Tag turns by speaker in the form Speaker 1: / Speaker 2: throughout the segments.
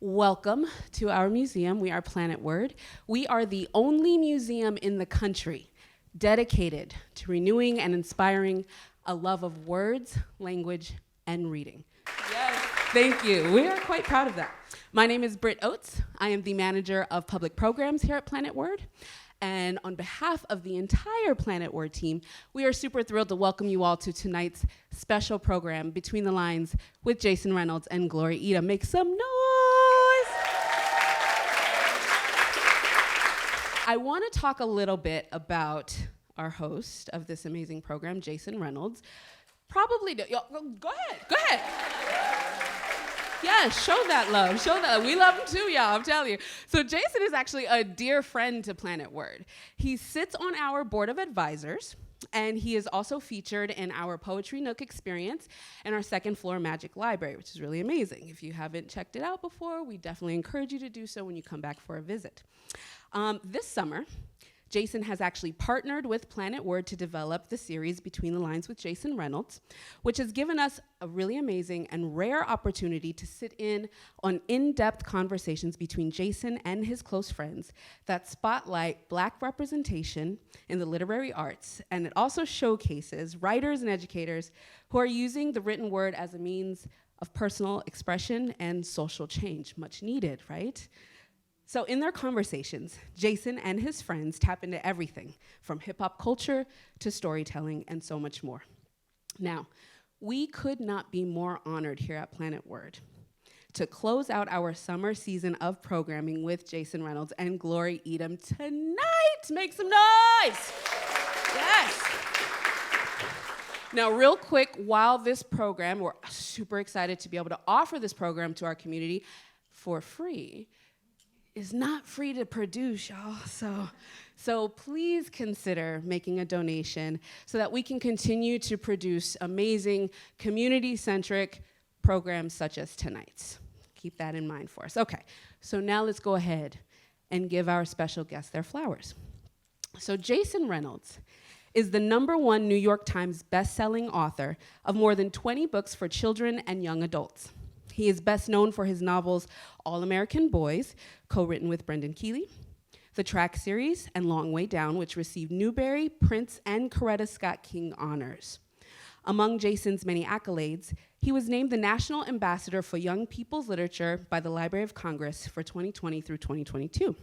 Speaker 1: Welcome to our museum. We are Planet Word. We are the only museum in the country dedicated to renewing and inspiring a love of words, language, and reading. Yes, thank you. We are quite proud of that. My name is Britt Oates. I am the manager of public programs here at Planet Word. And on behalf of the entire Planet Word team, we are super thrilled to welcome you all to tonight's special program, Between the Lines, with Jason Reynolds and Glory Edim. Make some noise! I want to talk a little bit about our host of this amazing program, Jason Reynolds. Go ahead. Yeah, show that love. We love him too, y'all, I'm telling you. So Jason is actually a dear friend to Planet Word. He sits on our board of advisors, and he is also featured in our Poetry Nook experience and our second floor Magic Library, which is really amazing. If you haven't checked it out before, we definitely encourage you to do so when you come back for a visit. This summer, Jason has actually partnered with Planet Word to develop the series Between the Lines with Jason Reynolds, which has given us a really amazing and rare opportunity to sit in on in-depth conversations between Jason and his close friends that spotlight Black representation in the literary arts, and it also showcases writers and educators who are using the written word as a means of personal expression and social change, much needed, right? So in their conversations, Jason and his friends tap into everything from hip-hop culture to storytelling and so much more. Now, we could not be more honored here at Planet Word to close out our summer season of programming with Jason Reynolds and Glory Edim tonight. Make some noise! Yes! Now, real quick, while this program, we're super excited to be able to offer this program to our community for free, is not free to produce, y'all. So please consider making a donation so that we can continue to produce amazing community-centric programs such as tonight's. Keep that in mind for us. Okay, so now let's go ahead and give our special guests their flowers. So Jason Reynolds is the #1 New York Times best-selling author of more than 20 books for children and young adults. He is best known for his novels All-American Boys, co-written with Brendan Keeley, the Track series, and Long Way Down, which received Newbery, Prince, and Coretta Scott King honors. Among Jason's many accolades, he was named the National Ambassador for Young People's Literature by the Library of Congress for 2020 through 2022.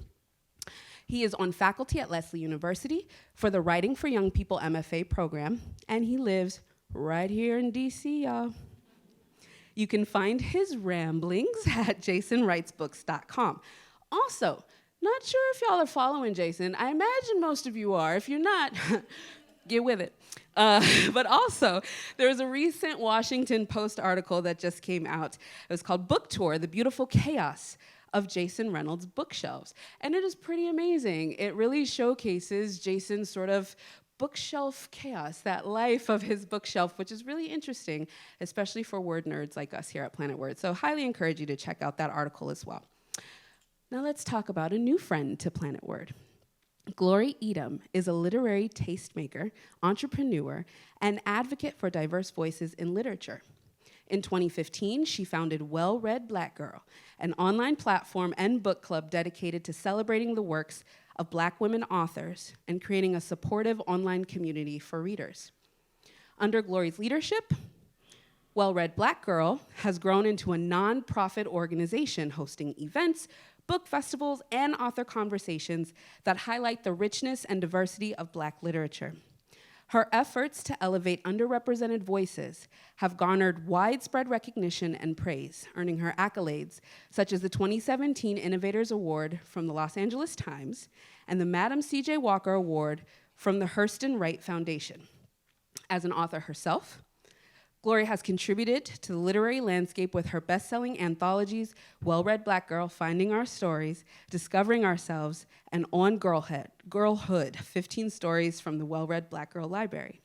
Speaker 1: He is on faculty at Lesley University for the Writing for Young People MFA program, and he lives right here in D.C., y'all. You can find his ramblings at jasonwritesbooks.com. Also, not sure if y'all are following Jason. I imagine most of you are. If you're not, get with it. But also, there was a recent Washington Post article that just came out. It was called Book Tour, The Beautiful Chaos of Jason Reynolds' Bookshelves. And it is pretty amazing. It really showcases Jason's sort of bookshelf chaos, that life of his bookshelf, which is really interesting, especially for word nerds like us here at Planet Word. So highly encourage you to check out that article as well. Now let's talk about a new friend to Planet Word. Glory Edim is a literary tastemaker, entrepreneur, and advocate for diverse voices in literature. In 2015, she founded Well Read Black Girl, an online platform and book club dedicated to celebrating the works of Black women authors and creating a supportive online community for readers. Under Glory's leadership, Well Read Black Girl has grown into a nonprofit organization hosting events, book festivals, and author conversations that highlight the richness and diversity of Black literature. Her efforts to elevate underrepresented voices have garnered widespread recognition and praise, earning her accolades such as the 2017 Innovators Award from the Los Angeles Times and the Madam C.J. Walker Award from the Hurston Wright Foundation. As an author herself, Glory has contributed to the literary landscape with her best-selling anthologies, Well Read Black Girl, Finding Our Stories, Discovering Ourselves, and On Girlhood, 15 Stories from the Well Read Black Girl Library.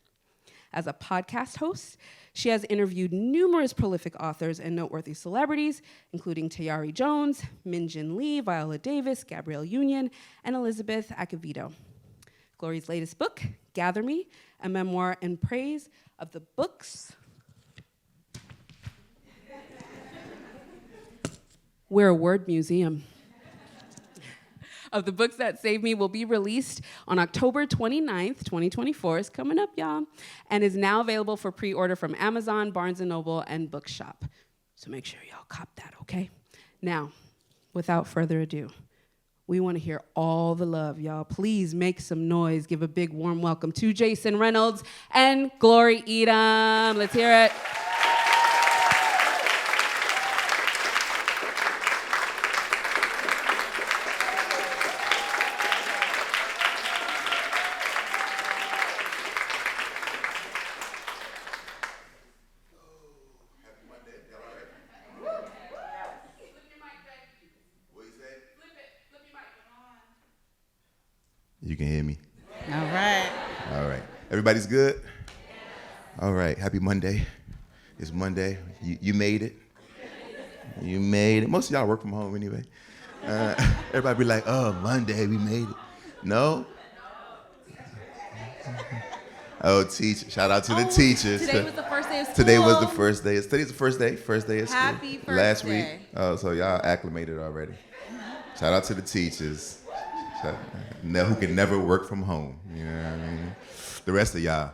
Speaker 1: As a podcast host, she has interviewed numerous prolific authors and noteworthy celebrities, including Tayari Jones, Min Jin Lee, Viola Davis, Gabrielle Union, and Elizabeth Acevedo. Glory's latest book, Gather Me, a memoir in praise of the books We're a word museum. Of the Books That Saved Me will be released on October 29th, 2024. It's coming up, y'all. And is now available for pre-order from Amazon, Barnes & Noble, and Bookshop. So make sure y'all cop that, okay? Now, without further ado, we want to hear all the love, y'all. Please make some noise. Give a big warm welcome to Jason Reynolds and Glory Edim. Let's hear it.
Speaker 2: You can hear me?
Speaker 3: All right.
Speaker 2: All right. Everybody's good? All right. Happy Monday. It's Monday. You made it. You made it. Most of y'all work from home anyway. Everybody be like, oh, Monday, we made it. No? Oh, teacher. Shout out to the teachers.
Speaker 3: Today was the first day of school.
Speaker 2: Today was the first day. Today's the first day. First day of school.
Speaker 3: Happy first
Speaker 2: Last
Speaker 3: day.
Speaker 2: week. Oh, so y'all acclimated already. Shout out to the teachers. Who can never work from home. You know what I mean? The rest of y'all,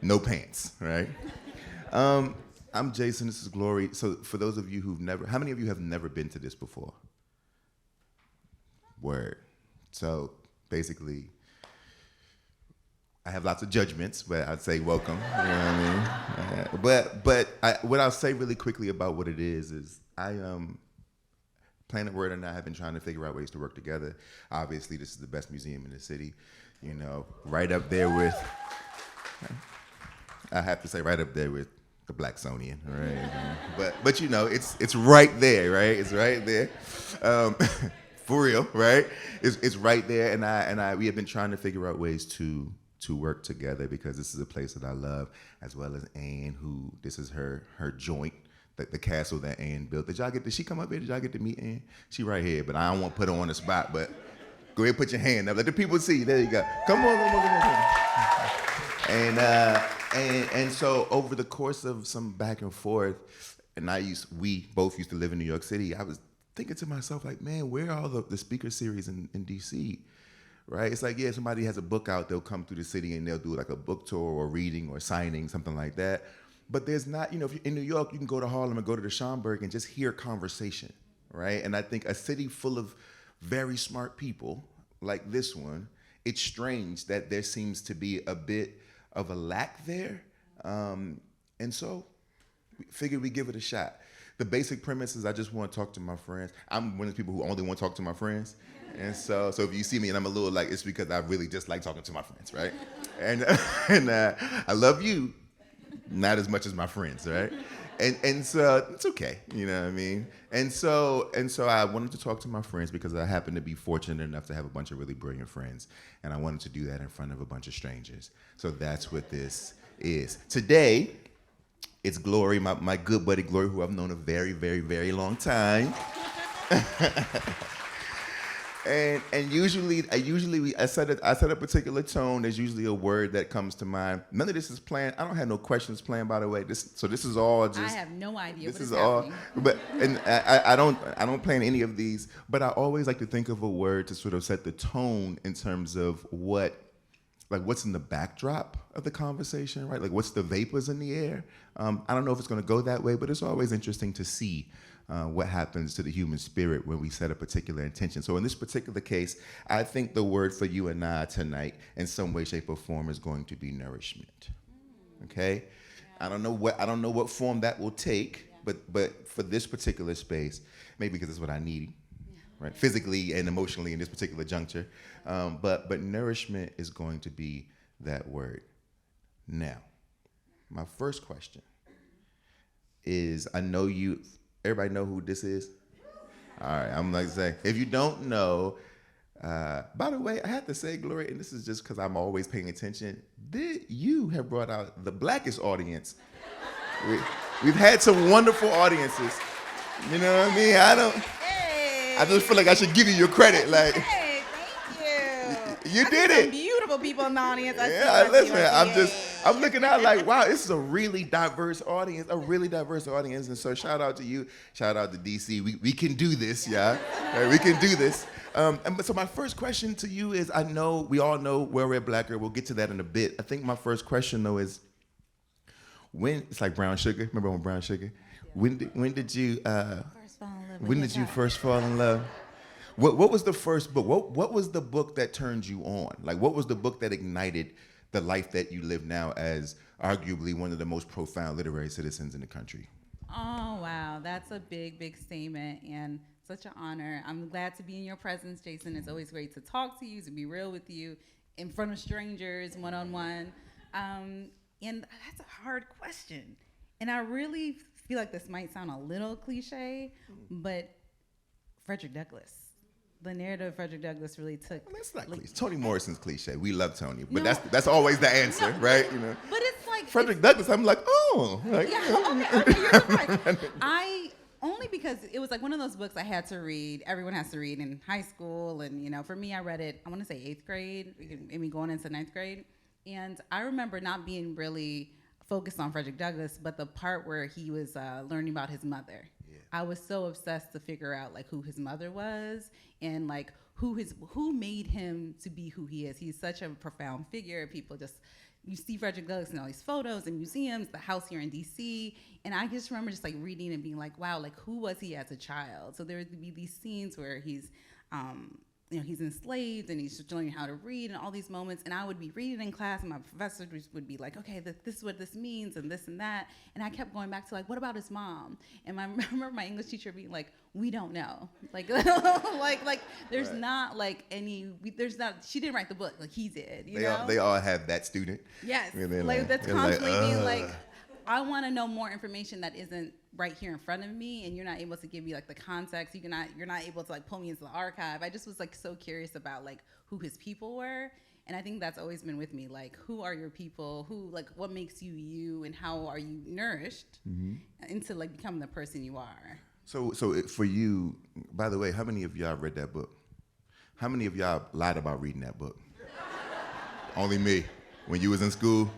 Speaker 2: no pants, right? I'm Jason, this is Glory. So for those of you who've never, how many of you have never been to this before? Word. So basically, I have lots of judgments, but I'd say welcome, you know what I mean? What I'll say really quickly about what it is Planet Word and I have been trying to figure out ways to work together. Obviously, this is the best museum in the city, you know, right up there with, I have to say, right up there with the Blacksonian, right? But you know, it's right there, right? It's right there, for real, right? It's right there, and we have been trying to figure out ways to work together because this is a place that I love, as well as Anne, who this is her joint. The castle that Ann built. Did she come up here? Did y'all get to meet Ann? She right here, but I don't want to put her on the spot, but go ahead, put your hand up. Let the people see. There you go. Come on. And so over the course of some back and forth, and we both used to live in New York City, I was thinking to myself, like, man, where are all the speaker series in D.C.? Right? It's like, yeah, somebody has a book out, they'll come through the city and they'll do like a book tour or reading or signing, something like that. But there's not, you know, if you're in New York, you can go to Harlem and go to the Schomburg and just hear conversation, right? And I think a city full of very smart people like this one, it's strange that there seems to be a bit of a lack there. And so we figured we'd give it a shot. The basic premise is I just want to talk to my friends. I'm one of the people who only want to talk to my friends. And so if you see me and I'm a little like, it's because I really just like talking to my friends, right? And I love you. Not as much as my friends, right? And so it's okay, you know what I mean? And so I wanted to talk to my friends because I happen to be fortunate enough to have a bunch of really brilliant friends, and I wanted to do that in front of a bunch of strangers. So that's what this is. Today, it's Glory, my good buddy Glory, who I've known a very, very, very long time. And usually I set a particular tone. There's usually a word that comes to mind. None of this is planned. I don't have no questions planned, by the way. This is all just.
Speaker 3: I have no idea.
Speaker 2: This is all. But and I don't plan any of these. But I always like to think of a word to sort of set the tone in terms of what's in the backdrop of the conversation, right? Like what's the vapors in the air. I don't know if it's going to go that way, but it's always interesting to see. What happens to the human spirit when we set a particular intention. So in this particular case, I think the word for you and I tonight in some way, shape, or form is going to be nourishment. Okay? Yeah. I don't know what form that will take, yeah. but for this particular space, maybe because it's what I need, yeah. Right? Physically and emotionally in this particular juncture. But nourishment is going to be that word. Now, my first question is, everybody know who this is? All right, I'm like saying, if you don't know, by the way, I have to say, Glory, and this is just because I'm always paying attention, you have brought out the blackest audience. We've had some wonderful audiences. You know what I mean? I just feel like I should give you your credit. Like,
Speaker 3: hey, thank you.
Speaker 2: You did it.
Speaker 3: Beautiful people in the audience.
Speaker 2: Listen, I'm looking out like, wow, this is a really diverse audience, And so shout out to you, shout out to DC. We can do this, yeah. Right, we can do this. So my first question to you is, I know we all know Well Red Black Girl. We'll get to that in a bit. I think my first question though is, when it's like Brown Sugar. Remember on Brown Sugar? When did you first fall in love? What was the first book? What was the book that turned you on? Like, what was the book that ignited the life that you live now as arguably one of the most profound literary citizens in the country?
Speaker 3: Oh, wow. That's a big, big statement and such an honor. I'm glad to be in your presence, Jason. It's always great to talk to you, to be real with you in front of strangers, one-on-one. And that's a hard question. And I really feel like this might sound a little cliche, but Frederick Douglass. The narrative of Frederick Douglass really took.
Speaker 2: Well, that's not cliche. Toni Morrison's cliche. We love Toni, but that's always the answer, right? You know.
Speaker 3: But it's like
Speaker 2: Frederick Douglass. I'm like, oh. Like,
Speaker 3: okay, you're right. Only because it was like one of those books I had to read. Everyone has to read in high school, and for me, I read it. I want to say 8th grade, maybe going into 9th grade, and I remember not being really focused on Frederick Douglass, but the part where he was learning about his mother. I was so obsessed to figure out like who his mother was and like who made him to be who he is. He's such a profound figure. People you see Frederick Douglass in all these photos and museums, the house here in D.C. And I just remember just like reading and being like, wow, like who was he as a child? So there would be these scenes where he's he's enslaved and he's learning how to read and all these moments. And I would be reading in class and my professor would be like, okay, this is what this means and this and that. And I kept going back to like, what about his mom? And I remember my English teacher being like, we don't know. Like, there's
Speaker 2: right.
Speaker 3: Not like she didn't write the book, like he did,
Speaker 2: They all have that student.
Speaker 3: Yes,
Speaker 2: Like,
Speaker 3: that's constantly being like, I want to know more information that isn't right here in front of me, and you're not able to give me like the context. You're not able to like pull me into the archive. I just was like so curious about like who his people were, and I think that's always been with me. Like, who are your people? Who, like, what makes you you, and how are you nourished into like becoming the person you are?
Speaker 2: So for you, by the way, how many of y'all read that book? How many of y'all lied about reading that book? Only me. When you was in school,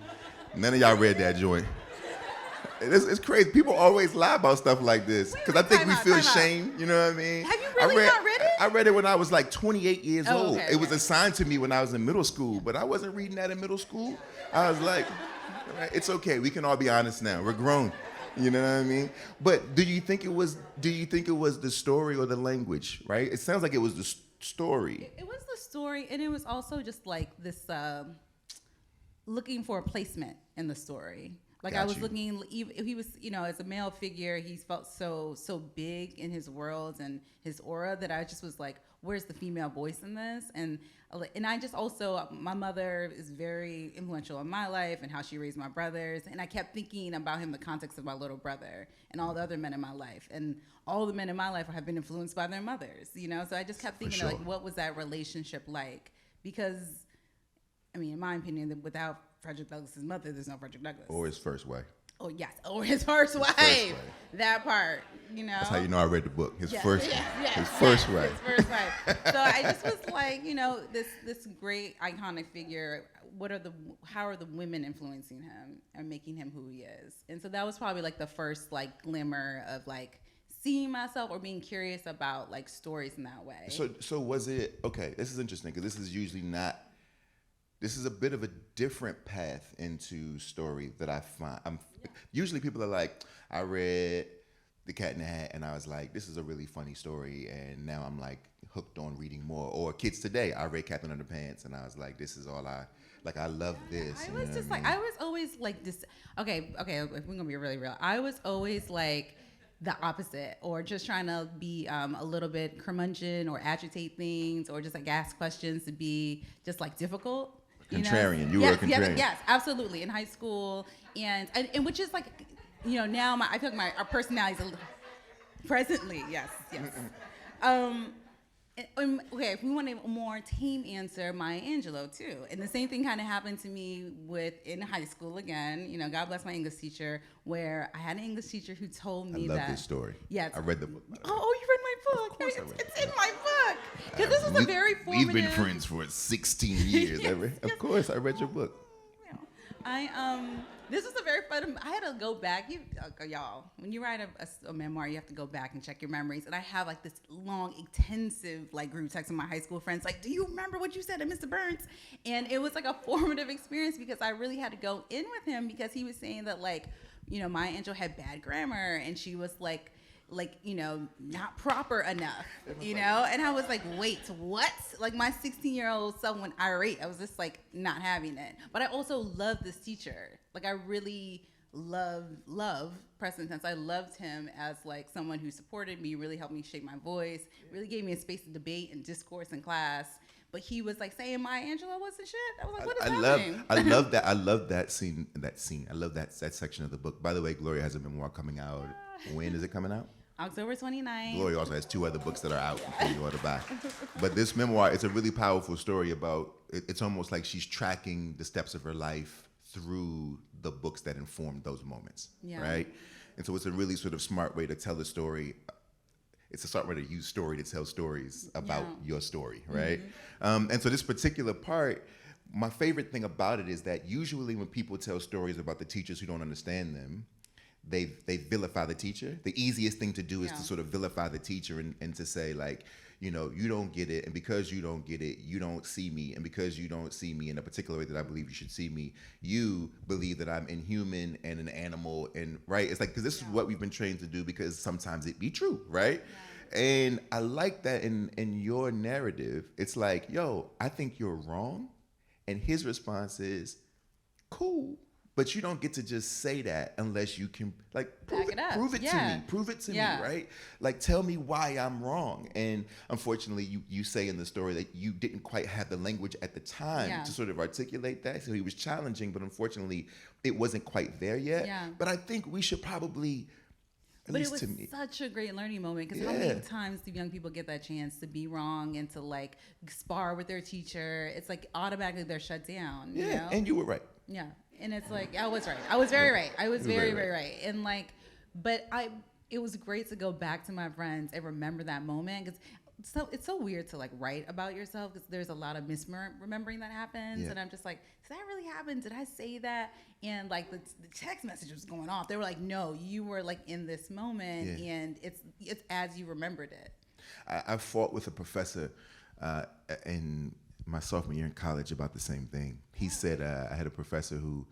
Speaker 2: none of y'all read that joint. It's crazy. People always lie about stuff like this because I think we feel shame. You know what I mean?
Speaker 3: Have you really not read it?
Speaker 2: I read it when I was like 28 years old.
Speaker 3: Okay,
Speaker 2: it was assigned to me when I was in middle school, but I wasn't reading that in middle school. I was like, all right, it's okay. We can all be honest now. We're grown. You know what I mean? But do you think it was the story or the language? Right? It sounds like it was the story.
Speaker 3: It was the story, and it was also just like this looking for a placement in the story. Like, I was looking, he was, as a male figure, he felt so big in his world and his aura that I just was like, where's the female voice in this? And I just also, my mother is very influential in my life and how she raised my brothers. And I kept thinking about him in the context of my little brother and all the other men in my life. And all the men in my life have been influenced by their mothers, So I just kept thinking,
Speaker 2: sure.
Speaker 3: like, what was that relationship like? Because, I mean, in my opinion, that without Frederick Douglass's mother, there's no Frederick Douglass.
Speaker 2: Or his first wife.
Speaker 3: Oh, yes. Or his first wife. That part,
Speaker 2: That's how you know I read the book. His first wife.
Speaker 3: His first wife. So I just was like, this great iconic figure. How are the women influencing him and making him who he is? And so that was probably like the first like glimmer of like seeing myself or being curious about like stories in that way.
Speaker 2: So was it, okay, this is interesting because this is usually not, this is a bit of a different path into story that I find. Usually people are like, I read The Cat in the Hat and I was like, this is a really funny story, and now I'm like hooked on reading more. Or kids today, I read Captain Underpants and I was like, this is all I love this.
Speaker 3: I was just like, I was always like this. Okay, if we're gonna be really real, I was always like the opposite, or just trying to be a little bit curmudgeon or agitate things, or just like ask questions to be just like difficult.
Speaker 2: Contrarian. You were a contrarian.
Speaker 3: Yes, absolutely. In high school, and which is like, now I feel like our personalities a little presently. Yes. Okay, if we want a more tame answer, Maya Angelou too. And the same thing kind of happened to me in high school again. God bless my English teacher, where I had an English teacher who told me that.
Speaker 2: I love this story.
Speaker 3: Yes.
Speaker 2: I read the book.
Speaker 3: Oh, you read my book.
Speaker 2: Of course I read it.
Speaker 3: It's in my book. Because this is a very formative.
Speaker 2: We've been friends for 16 years.
Speaker 3: Yes,
Speaker 2: Of course, I read your book.
Speaker 3: This was a very fun. I had to go back. Y'all, when you write a memoir, you have to go back and check your memories. And I have like this long, intensive like group text with my high school friends. Like, do you remember what you said to Mr. Burns? And it was like a formative experience because I really had to go in with him because he was saying that like, Maya Angelou had bad grammar and she was like, not proper enough, And I was like, wait, what? Like my 16-year-old self went irate. I was just like not having it. But I also love this teacher. Like I really love present tense. I loved him as like someone who supported me, really helped me shape my voice, really gave me a space to debate and discourse in class. But he was like saying Maya Angelou wasn't shit. I was like, what is happening?
Speaker 2: I love that. I love that scene. I love that section of the book. By the way, Gloria has a memoir coming out. When is it coming out?
Speaker 3: October 29th.
Speaker 2: Gloria also has 2 other books that are out for you all to buy. But this memoir, it's a really powerful story about, it's almost like she's tracking the steps of her life through the books that informed those moments, right? And so it's a really sort of smart way to tell the story. It's a smart way to use story to tell stories about your story, right? Mm-hmm. And so this particular part, my favorite thing about it is that usually when people tell stories about the teachers who don't understand them, they vilify the teacher. The easiest thing to do is to sort of vilify the teacher and to say like, you don't get it, and because you don't get it, you don't see me, and because you don't see me in a particular way that I believe you should see me, you believe that I'm inhuman and an animal, and right? It's like, because this is what we've been trained to do because sometimes it be true, right? Yeah. And I like that in your narrative, it's like, yo, I think you're wrong, and his response is, cool. But you don't get to just say that unless you can, like, prove it to me, right? Like, tell me why I'm wrong. And unfortunately, you say in the story that you didn't quite have the language at the time to sort of articulate that. So he was challenging, but unfortunately, it wasn't quite there yet. Yeah. But I think we should probably,
Speaker 3: But it was such a great learning moment because how many times do young people get that chance to be wrong and to, like, spar with their teacher? It's like automatically they're shut down.
Speaker 2: Yeah,
Speaker 3: you know?
Speaker 2: And you were right.
Speaker 3: Yeah. And it's like, I was right. I was very right. I was very, very right. And like, but it was great to go back to my friends and remember that moment because it's so weird to like write about yourself because there's a lot of misremembering that happens. Yeah. And I'm just like, did that really happen? Did I say that? And like the text message was going off. They were like, no, you were like in this moment and it's as you remembered it.
Speaker 2: I fought with a professor in my sophomore year in college about the same thing. He said I had a professor who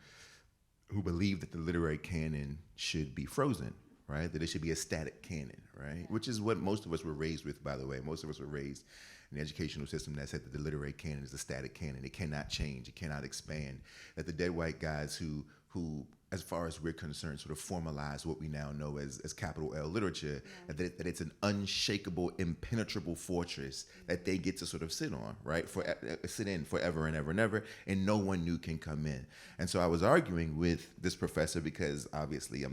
Speaker 2: believed that the literary canon should be frozen, right? That it should be a static canon, right? Which is what most of us were raised with, by the way. Most of us were raised in the educational system that said that the literary canon is a static canon. It cannot change. It cannot expand. That the dead white guys who as far as we're concerned, sort of formalize what we now know as capital L literature, that it's an unshakable, impenetrable fortress that they get to sort of sit on, right? Sit in forever and ever and ever, and no one new can come in. And so I was arguing with this professor because obviously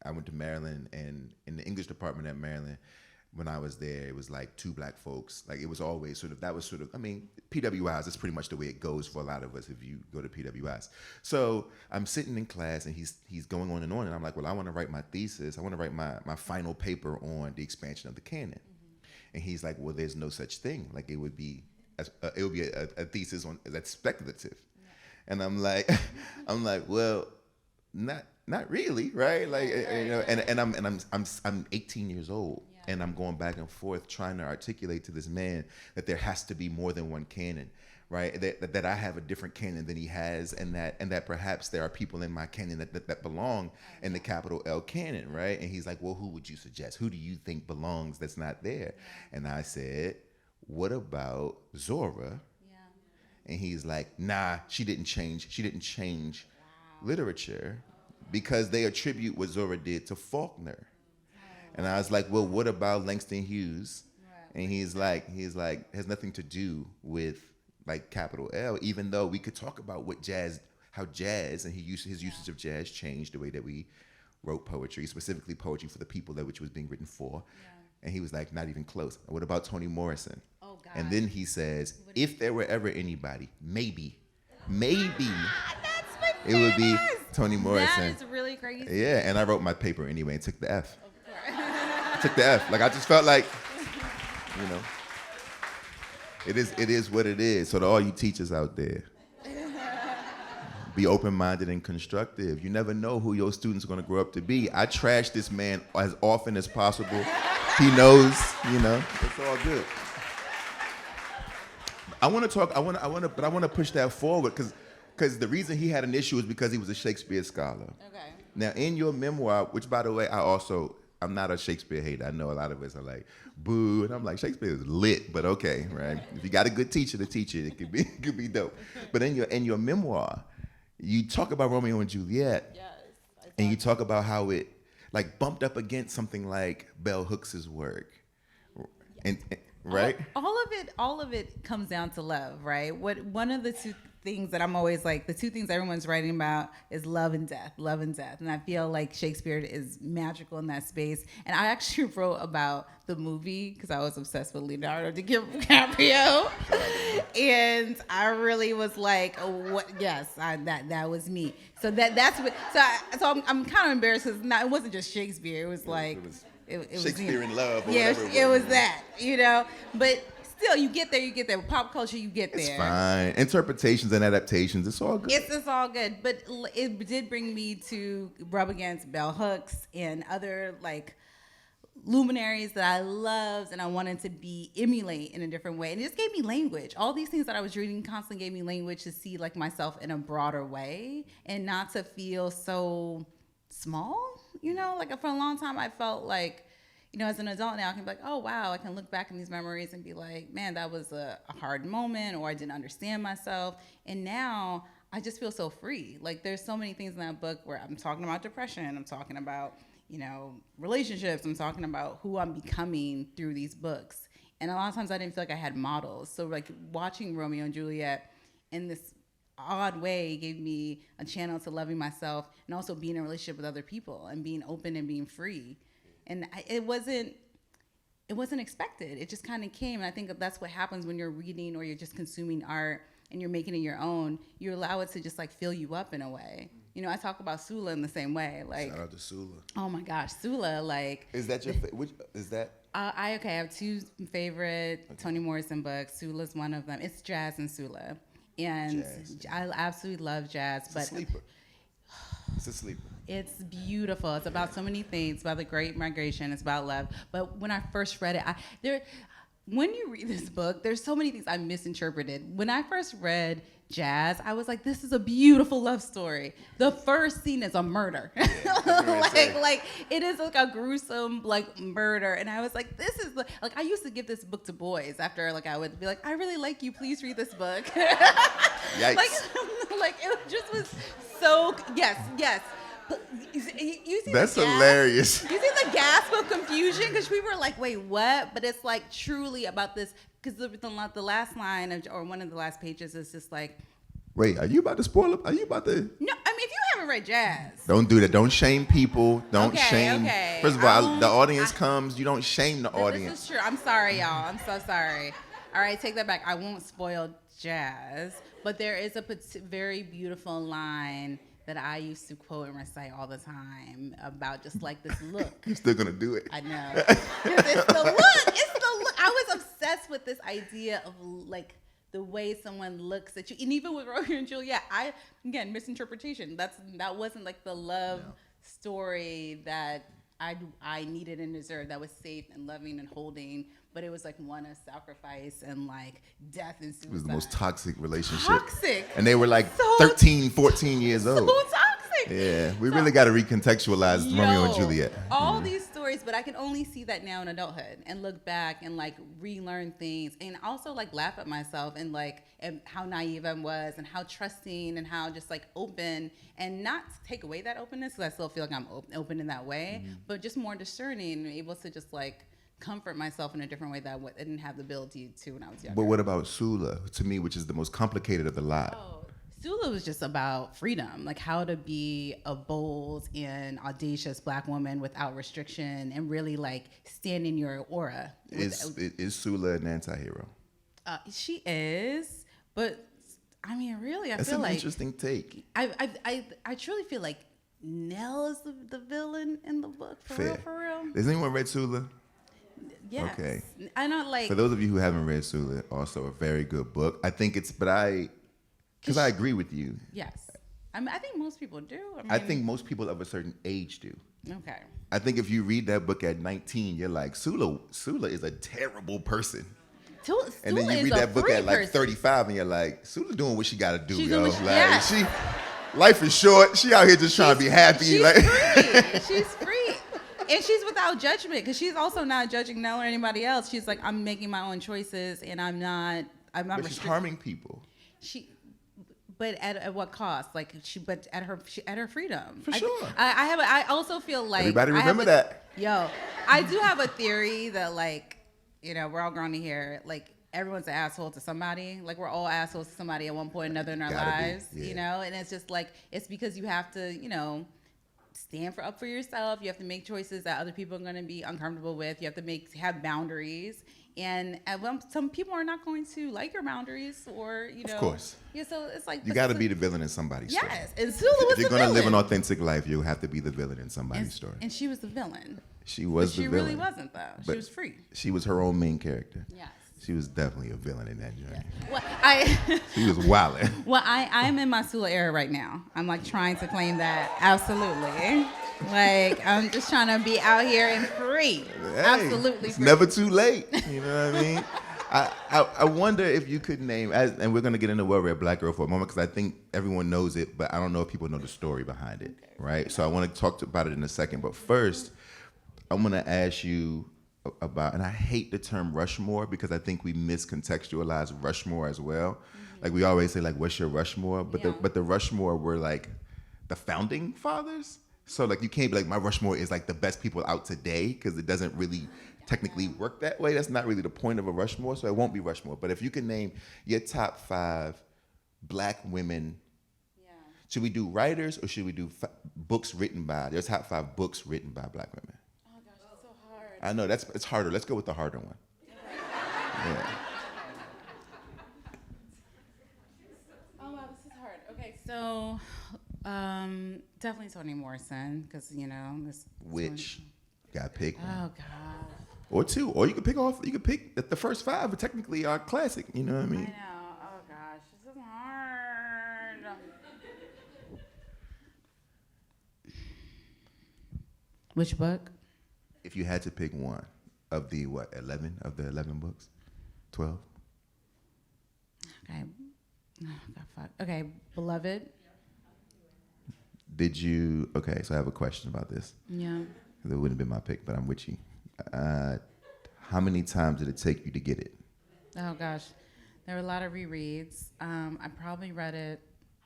Speaker 2: I went to Maryland, and in the English department at Maryland, when I was there, it was like 2 black folks. Like it was always I mean, PWIs, that's pretty much the way it goes for a lot of us if you go to PWIs. So I'm sitting in class and he's going on, and I'm like, well, I want to write my thesis. I want to write my final paper on the expansion of the canon. Mm-hmm. And he's like, well, there's no such thing. Like it would be a thesis on that's speculative. Yeah. And I'm like, well, not really, right? Like and I'm 18 years old. And I'm going back and forth trying to articulate to this man that there has to be more than one canon, right? That I have a different canon than he has, and that perhaps there are people in my canon that belong in the capital L canon, right? And he's like, well, who would you suggest? Who do you think belongs that's not there? And I said, what about Zora? Yeah. And he's like, nah, she didn't change literature because they attribute what Zora did to Faulkner. And I was like, well, what about Langston Hughes? Right. And he's like, has nothing to do with like capital L, even though we could talk about how jazz and his usage of jazz changed the way that we wrote poetry, specifically poetry for the people that which was being written for. Yeah. And he was like, not even close. What about Toni Morrison? Oh, God. And then he says, if there were ever anybody, maybe, it would be Toni Morrison.
Speaker 3: That is really crazy.
Speaker 2: Yeah, and I wrote my paper anyway and took the F. Took the F. Like I just felt like, it is what it is. So to all you teachers out there, Be open-minded and constructive. You never know who your students are going to grow up to be. I trash this man as often as possible. He knows, it's all good. I want to push that forward because the reason he had an issue is because he was a Shakespeare scholar.
Speaker 3: Okay.
Speaker 2: Now, in your memoir, which by the way, I'm not a Shakespeare hater. I know a lot of us are like, boo, and I'm like, Shakespeare is lit, but okay, right? If you got a good teacher to teach it, it could be dope. But in your memoir, you talk about Romeo and Juliet,
Speaker 3: Yes.
Speaker 2: and you talk about how it like bumped up against something like Bell Hooks's work, and right?
Speaker 3: All of it comes down to love, right? One of the two things that I'm always like, the two things everyone's writing about is love and death. And I feel like Shakespeare is magical in that space. And I actually wrote about the movie because I was obsessed with Leonardo DiCaprio. And I really was like, that was me. So that's what, I'm kind of embarrassed because it wasn't just Shakespeare. It was like, it was
Speaker 2: Shakespeare in love. Or
Speaker 3: yeah,
Speaker 2: whatever
Speaker 3: it was that, but still, you get there. With pop culture, you get there.
Speaker 2: It's fine. Interpretations and adaptations, it's all good.
Speaker 3: It's all good. But it did bring me to rub against Bell Hooks and other like luminaries that I loved and I wanted to emulate in a different way. And it just gave me language. All these things that I was reading constantly gave me language to see like myself in a broader way and not to feel so small. Like for a long time I felt like, as an adult now, I can be like, oh, wow, I can look back in these memories and be like, man, that was a hard moment, or I didn't understand myself. And now I just feel so free. Like there's so many things in that book where I'm talking about depression. I'm talking about, relationships. I'm talking about who I'm becoming through these books. And a lot of times I didn't feel like I had models. So like watching Romeo and Juliet in this odd way gave me a channel to loving myself and also being in a relationship with other people and being open and being free. And it wasn't expected. It just kind of came. And I think that's what happens when you're reading or you're just consuming art and you're making it your own. You allow it to just like fill you up in a way. I talk about Sula in the same way. Like,
Speaker 2: shout out to Sula.
Speaker 3: Oh my gosh, Sula. Like,
Speaker 2: is that your which is that?
Speaker 3: I have two favorite Toni Morrison books. Sula's one of them. It's Jazz and Sula, and
Speaker 2: Jazz.
Speaker 3: I absolutely love jazz.
Speaker 2: It's a sleeper. It's a sleeper.
Speaker 3: It's beautiful. It's about so many things. It's about the Great Migration. It's about love. But when I first read it, when you read this book, there's so many things I misinterpreted. When I first read Jazz, I was like, this is a beautiful love story. The first scene is a murder. like it is like a gruesome like murder. And I was like, this is I used to give this book to boys after I would be like, I really like you. Please read this book.
Speaker 2: Yikes.
Speaker 3: like it just was so, yes. You see
Speaker 2: that's
Speaker 3: the
Speaker 2: hilarious.
Speaker 3: You see the gasp of confusion because we were like, wait, what? But it's like truly about this because the last line or one of the last pages is just like,
Speaker 2: wait, are you about to spoil it? Are you about to?
Speaker 3: No, I mean if you haven't read Jazz,
Speaker 2: don't do that. Don't shame people. Don't shame.
Speaker 3: Okay.
Speaker 2: First of all, the audience comes. You don't shame the audience.
Speaker 3: This is true. I'm sorry, y'all. I'm so sorry. All right, take that back. I won't spoil Jazz, but there is a very beautiful line that I used to quote and recite all the time about just like this look.
Speaker 2: You're still gonna do it.
Speaker 3: I know. It's the look. It's the look. I was obsessed with this idea of like the way someone looks at you, and even with Romeo and Juliet, again misinterpretation. That wasn't like the love story that I needed and deserved. That was safe and loving and holding. But it was like one of sacrifice and like death and suicide.
Speaker 2: It was the most toxic relationship.
Speaker 3: Toxic.
Speaker 2: And they were like 13, 14 years old.
Speaker 3: So toxic.
Speaker 2: Yeah, we really got to recontextualize Romeo and Juliet.
Speaker 3: All these stories, but I can only see that now in adulthood and look back and like relearn things and also like laugh at myself and like and how naive I was and how trusting and how just like open and not take away that openness because I still feel like I'm open in that way, but just more discerning and able to just like comfort myself in a different way that I didn't have the ability to when I was younger.
Speaker 2: But what about Sula, to me, which is the most complicated of the lot?
Speaker 3: Sula was just about freedom, like how to be a bold and audacious Black woman without restriction and really like stand in your aura.
Speaker 2: Is Sula an anti-hero?
Speaker 3: She is, but I mean, really, I
Speaker 2: That's
Speaker 3: feel
Speaker 2: an
Speaker 3: like
Speaker 2: interesting take.
Speaker 3: I truly feel like Nell is the villain in the book. For real.
Speaker 2: Has anyone read Sula?
Speaker 3: Yes.
Speaker 2: Okay.
Speaker 3: I know, like
Speaker 2: for those of you who haven't read Sula, also a very good book. I think because I agree with you.
Speaker 3: Yes. I mean, I think most people do.
Speaker 2: I think most people of a certain age do.
Speaker 3: Okay.
Speaker 2: I think if you read that book at 19, you're like, Sula is a terrible person. And then you read that book at like 35 and you're like, Sula's doing what she got to do,
Speaker 3: She's
Speaker 2: yo.
Speaker 3: doing what
Speaker 2: Life is short. She out here just trying to be happy.
Speaker 3: She's
Speaker 2: like
Speaker 3: free. She's free. And she's without judgment because she's also not judging Nell or anybody else. She's like, I'm making my own choices and I'm not
Speaker 2: But she's harming people.
Speaker 3: But at what cost? Like but at her freedom.
Speaker 2: For sure.
Speaker 3: I also feel like
Speaker 2: Everybody remember that.
Speaker 3: Yo, I do have a theory that like, you know, we're all grown to hear like everyone's an asshole to somebody. Like we're all assholes to somebody at one point or another in our lives, you know? And it's just like, it's because you have to, you know, stand up for yourself. You have to make choices that other people are going to be uncomfortable with. You have to have boundaries. And some people are not going to like your boundaries or, you know.
Speaker 2: Of course.
Speaker 3: Yeah, so it's like.
Speaker 2: You got to be the villain in somebody's story.
Speaker 3: Yes, and Sula was the villain.
Speaker 2: If you're going to live an authentic life, you have to be the villain in somebody's story.
Speaker 3: And she was the villain.
Speaker 2: She was the villain.
Speaker 3: She really wasn't, though. She was free.
Speaker 2: She was her own main character.
Speaker 3: Yes.
Speaker 2: She was definitely a villain in that journey.
Speaker 3: Yeah. Well,
Speaker 2: she was wilding.
Speaker 3: Well, I'm in my Sula era right now. I'm like trying to claim that. Absolutely. Like, I'm just trying to be out here and free.
Speaker 2: Hey,
Speaker 3: absolutely
Speaker 2: it's
Speaker 3: free.
Speaker 2: Never too late. You know what I mean? I wonder if you could name, and we're going to get into Well Read Black Girl for a moment because I think everyone knows it, but I don't know if people know the story behind it, right? So I want to talk about it in a second. But first, I'm going to ask you about, and I hate the term Rushmore because I think we miscontextualize Rushmore as well. Mm-hmm. Like we always say, like, what's your Rushmore? But the Rushmore were like the founding fathers. So like you can't be like, my Rushmore is like the best people out today because it doesn't really technically work that way. That's not really the point of a Rushmore, so it won't be Rushmore. But if you can name your top 5 black women, should we do writers or should we do books written by, your top 5 books written by black women?
Speaker 3: Oh gosh, it's so hard.
Speaker 2: I know, it's harder. Let's go with the harder one. Yeah.
Speaker 3: Oh wow, this is hard. Okay, so definitely Toni Morrison, because you know this.
Speaker 2: Which got picked.
Speaker 3: Oh god.
Speaker 2: Or 2, or you could pick the first 5, but technically are classic. You know what I mean?
Speaker 3: I know. Oh gosh, this is hard. Which book?
Speaker 2: If you had to pick one of the 11 books, 12.
Speaker 3: Okay. Oh, God, fuck. Okay, Beloved.
Speaker 2: Did you? Okay, so I have a question about this.
Speaker 3: Yeah.
Speaker 2: It wouldn't have been my pick, but I'm with you. How many times did it take you to get it?
Speaker 3: Oh gosh, there were a lot of rereads. I probably read it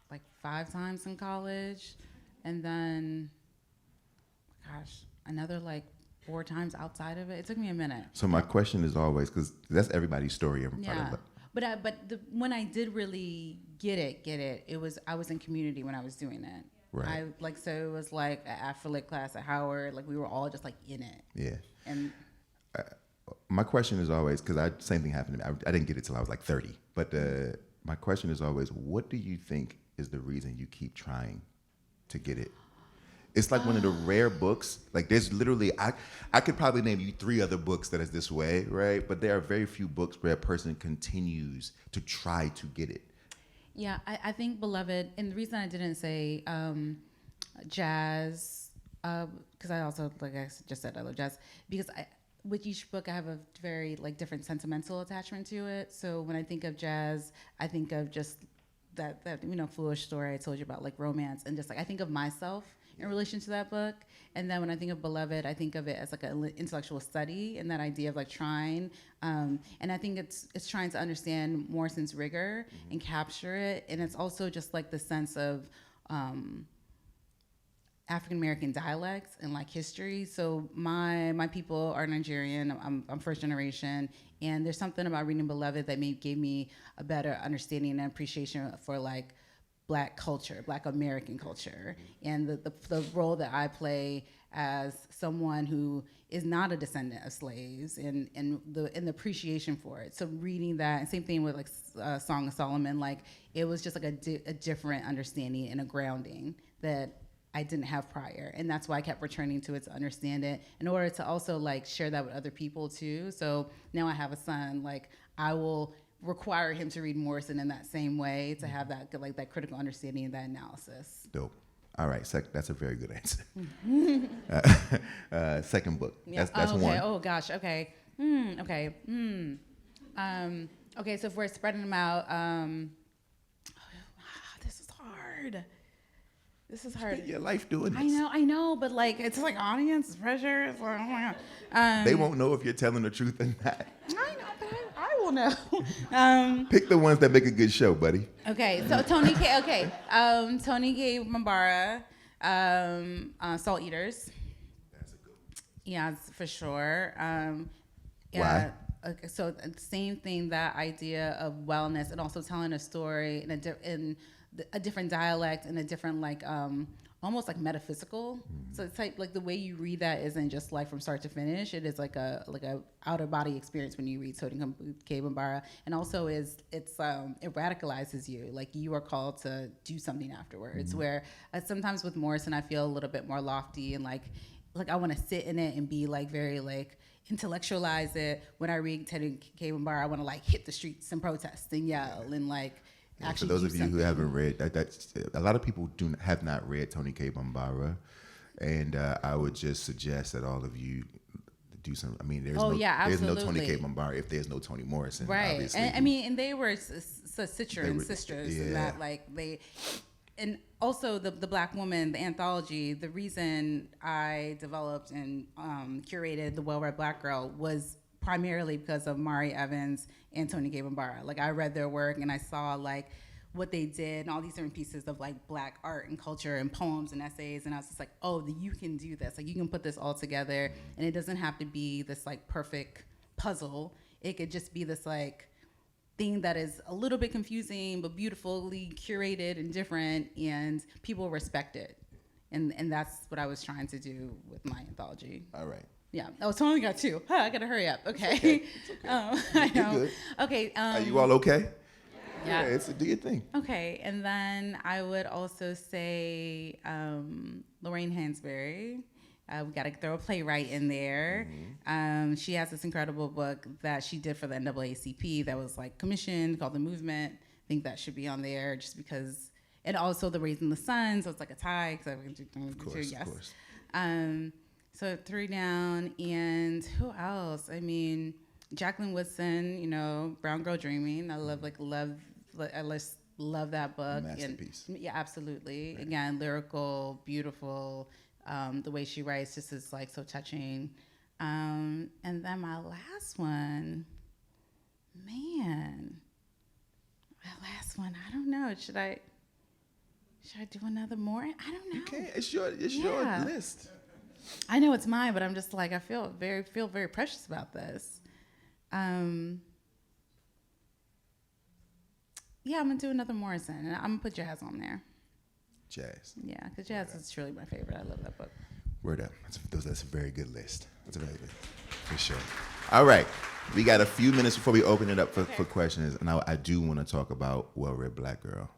Speaker 3: like 5 times in college, and then, gosh, another like 4 times outside of it. It took me a minute.
Speaker 2: So my question is always, because that's everybody's story.
Speaker 3: Yeah. When I did really get it, I was in community when I was doing it.
Speaker 2: Right.
Speaker 3: So it was like an Afro-Lit class at Howard. Like we were all just like in it.
Speaker 2: Yeah.
Speaker 3: And
Speaker 2: my question is always, because same thing happened to me. I didn't get it till I was like 30. But my question is always, what do you think is the reason you keep trying to get it? It's like one of the rare books. Like there's literally, I could probably name you 3 other books that is this way, right? But there are very few books where a person continues to try to get it.
Speaker 3: Yeah, I think Beloved, and the reason I didn't say jazz, because I also, like I just said, I love jazz, because with each book I have a very like different sentimental attachment to it. So when I think of jazz, I think of just that foolish story I told you about, like romance, and just like I think of myself in relation to that book. And then when I think of Beloved, I think of it as like an intellectual study and that idea of like trying. And I think it's trying to understand Morrison's rigor and capture it. And it's also just like the sense of African-American dialects and like history. So my people are Nigerian. I'm first generation. And there's something about reading Beloved that gave me a better understanding and appreciation for like Black culture, Black American culture, and the role that I play as someone who is not a descendant of slaves, and the appreciation for it. So reading that, and same thing with like Song of Solomon, like it was just like a different understanding and a grounding that I didn't have prior, and that's why I kept returning to it to understand it, in order to also like share that with other people too. So now I have a son, like I will require him to read Morrison in that same way, to have that like that critical understanding and that analysis.
Speaker 2: Dope. All right, that's a very good answer. Second book.
Speaker 3: Yeah.
Speaker 2: That's
Speaker 3: okay.
Speaker 2: one.
Speaker 3: Oh gosh. Okay. Okay. Okay. So if we're spreading them out, this is hard. This is hard.
Speaker 2: Spend your life doing this.
Speaker 3: I know, but like it's like audience pressure. It's like, oh my god.
Speaker 2: They won't know if you're telling the truth or not.
Speaker 3: I know, but I will know.
Speaker 2: Pick the ones that make a good show, buddy.
Speaker 3: Okay, so Tony K. Okay, Tony K. Mambara, Salt Eaters.
Speaker 2: That's a good one.
Speaker 3: Yeah, for sure.
Speaker 2: Why?
Speaker 3: Okay, so same thing, that idea of wellness and also telling a story in a different dialect and a different like almost like metaphysical. So it's like the way you read that isn't just like from start to finish. It is like a outer body experience when you read Tony K. Mambara, and also it radicalizes you. Like you are called to do something afterwards. Where sometimes with Morrison, I feel a little bit more lofty and like I want to sit in it and be like very like intellectualize it. When I read Tony K. Mambara, I want to like hit the streets and protest and yell and like.
Speaker 2: For those of you who haven't read, that's a lot of people have not read Tony K. Mambara, and I would just suggest that all of you do some. I mean, there's no Tony K. Mambara if there's no Tony Morrison,
Speaker 3: right?
Speaker 2: Obviously.
Speaker 3: And I mean, and they were sister and sisters,
Speaker 2: yeah.
Speaker 3: and that like they, and also the Black Woman, the anthology. The reason I developed and curated the Well-Read Black Girl was primarily because of Mari Evans and Tony K. Mambara. Like I read their work and I saw like what they did and all these different pieces of like Black art and culture and poems and essays, and I was just like, oh, you can do this. Like you can put this all together, and it doesn't have to be this like perfect puzzle. It could just be this like thing that is a little bit confusing but beautifully curated and different, and people respect it. And that's what I was trying to do with my anthology.
Speaker 2: All right.
Speaker 3: Yeah. Oh, so I only got two. I gotta hurry up. Okay.
Speaker 2: It's okay.
Speaker 3: I know.
Speaker 2: You're good.
Speaker 3: Okay.
Speaker 2: Are you all okay?
Speaker 3: Yeah.
Speaker 2: Do your thing.
Speaker 3: Okay, and then I would also say Lorraine Hansberry. We got to throw a playwright in there. She has this incredible book that she did for the NAACP that was like commissioned called The Movement. I think that should be on there just because, and also The Raising the Sun, so it's like a tie. Of
Speaker 2: course.
Speaker 3: So 3 down, and who else? I mean, Jacqueline Woodson, you know, Brown Girl Dreaming. I love that book.
Speaker 2: Masterpiece.
Speaker 3: And, yeah, absolutely. Right. Again, lyrical, beautiful. The way she writes just is like so touching. And then my last one, I don't know. Should I do another more? I don't know.
Speaker 2: You can't. It's your list.
Speaker 3: I know it's mine, but I'm just like I feel very precious about this. Yeah, I'm gonna do another Morrison, and I'm gonna put jazz on there.
Speaker 2: Jazz.
Speaker 3: Yeah, because jazz is truly my favorite. I love that book.
Speaker 2: Word up. That's a very good list. That's a very good, for sure. All right, we got a few minutes before we open it up for questions, and I do want to talk about Well-Read Black Girl.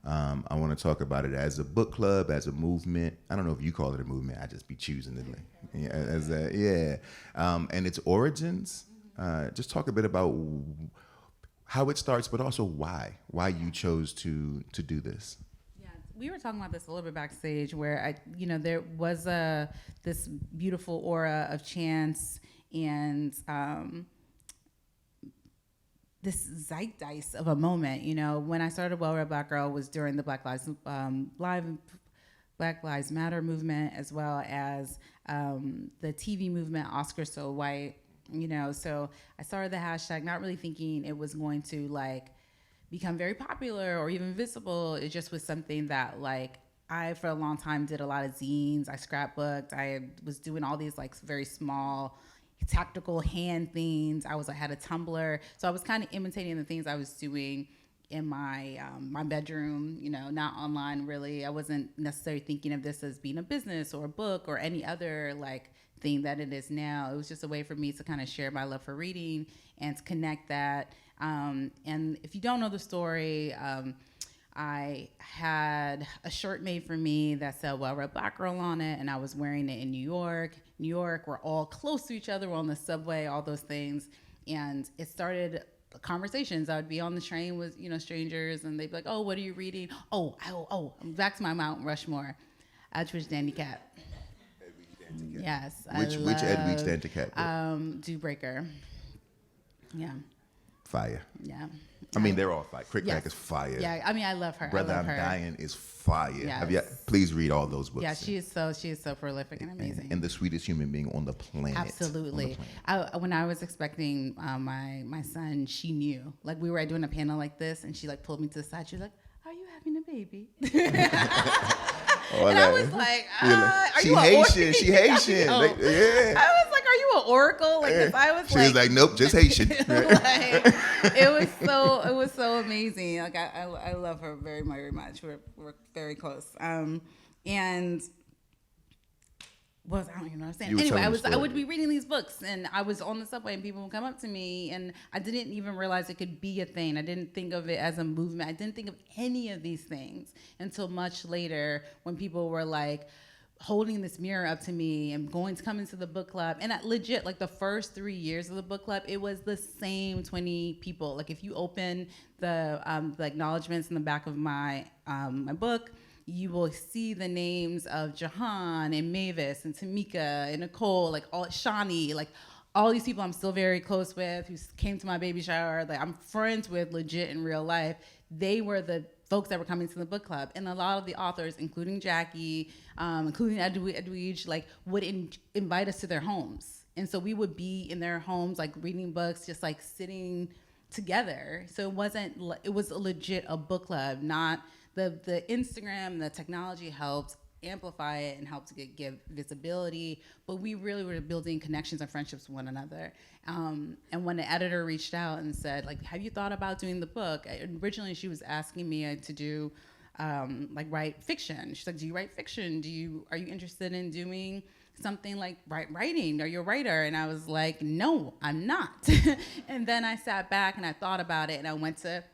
Speaker 2: I want to talk about it as a book club, as a movement. I don't know if you call it a movement. I just be choosing it. And its origins. Just talk a bit about how it starts, but also why you chose to do this.
Speaker 3: Yeah, we were talking about this a little bit backstage, where there was this beautiful aura of chance and this zeitgeist of a moment. You know, when I started Well-Read Black Girl was during the Black Lives Matter movement, as well as the TV movement, Oscar So White. You know, so I started the hashtag not really thinking it was going to like become very popular or even visible. It just was something that like I for a long time did a lot of zines. I scrapbooked. I was doing all these like very small tactical hand things. I had a Tumblr, so I was kind of imitating the things I was doing in my my bedroom, you know, not online really. I wasn't necessarily thinking of this as being a business or a book or any other like thing that it is now. It was just a way for me to kind of share my love for reading and to connect that. And if you don't know the story, I had a shirt made for me that said Well-Read Black Girl on it, and I was wearing it in New York. We're all close to each other. We're on the subway, all those things. And it started conversations. I would be on the train with, strangers, and they'd be like, "Oh, what are you reading?" Oh, back to my Mount Rushmore. Edwidge Dandy Cat. Yes.
Speaker 2: Which Edwidge Dandy Cat?
Speaker 3: Dew Breaker. Yeah.
Speaker 2: Fire.
Speaker 3: Yeah.
Speaker 2: I mean, they're all fire. Crick
Speaker 3: Yes.
Speaker 2: Crack is fire.
Speaker 3: Yeah, I mean, I love her.
Speaker 2: Brother,
Speaker 3: I love
Speaker 2: I'm
Speaker 3: her.
Speaker 2: Dying is fire.
Speaker 3: Yes.
Speaker 2: Please read all those books.
Speaker 3: Yeah, she is so prolific and amazing.
Speaker 2: And the sweetest human being on the planet.
Speaker 3: Absolutely. When I was expecting my son, she knew. Like, we were doing a panel like this, and she like pulled me to the side. She was like, "Are you having a baby?" And I was like, "Are you
Speaker 2: Haitian? She Haitian.
Speaker 3: Yeah. I was like, "Are you an oracle?" Like, if I was
Speaker 2: she was like, "Nope, just Haitian."
Speaker 3: Like, it was so amazing. Like, I love her very, very much. We're very close. And I don't even know what I'm saying. Anyway, I would be reading these books, and I was on the subway, and people would come up to me, and I didn't even realize it could be a thing. I didn't think of it as a movement. I didn't think of any of these things until much later, when people were like holding this mirror up to me and come into the book club. And legit, like the first 3 years of the book club, it was the same 20 people. Like, if you open the acknowledgments in the back of my book, you will see the names of Jahan and Mavis and Tamika and Nicole, like Shawnee, like all these people I'm still very close with, who came to my baby shower, like I'm friends with legit in real life. They were the folks that were coming to the book club. And a lot of the authors, including Jackie, including Edwidge, like would invite us to their homes. And so we would be in their homes, like reading books, just like sitting together. So it was legit a book club, not the Instagram, the technology helped amplify it and helped to give visibility, but we really were building connections and friendships with one another. And when the editor reached out and said, like, "Have you thought about doing the book?" Originally, she was asking me to do, write fiction. She's like, "Do you write fiction? Are you interested in doing something like writing? Are you a writer?" And I was like, "No, I'm not." And then I sat back and I thought about it, and I went to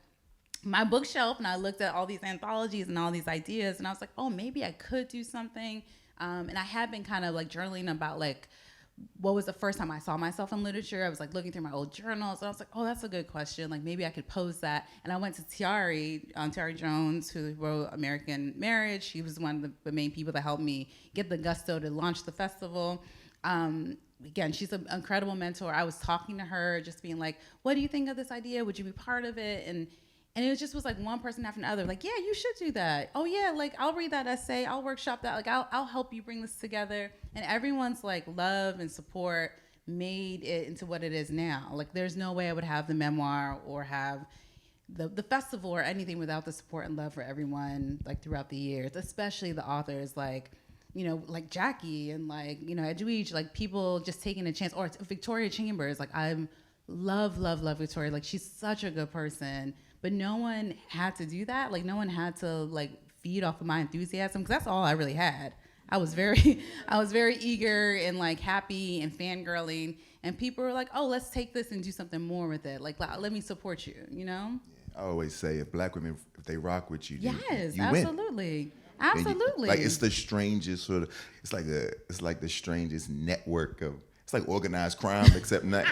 Speaker 3: my bookshelf and I looked at all these anthologies and all these ideas, and I was like, "Oh, maybe I could do something." And I had been kind of like journaling about like what was the first time I saw myself in literature. I was like looking through my old journals, and I was like, "Oh, that's a good question. Like, maybe I could pose that." And I went to Tiari Jones, who wrote American Marriage. She was one of the main people that helped me get the gusto to launch the festival. Again, she's an incredible mentor. I was talking to her, just being like, "What do you think of this idea? Would you be part of it?" And it was like one person after another, like, "Yeah, you should do that. Oh yeah, like I'll read that essay, I'll workshop that, like I'll help you bring this together." And everyone's like love and support made it into what it is now. Like, there's no way I would have the memoir or have the festival or anything without the support and love for everyone, like throughout the years, especially the authors like Jackie and Edwidge, like people just taking a chance, or Victoria Chambers. Like, I love Victoria. Like, she's such a good person. But no one had to do that. Like, no one had to like feed off of my enthusiasm, because that's all I really had. I was very eager and like happy and fangirling, and people were like, "Oh, let's take this and do something more with it. Like, let me support you." Yeah,
Speaker 2: I always say, if black women, if they rock with you,
Speaker 3: yes,
Speaker 2: you
Speaker 3: absolutely.
Speaker 2: win.
Speaker 3: Absolutely.
Speaker 2: Like, it's the strangest sort of. It's like the strangest network of. It's like organized crime, except not.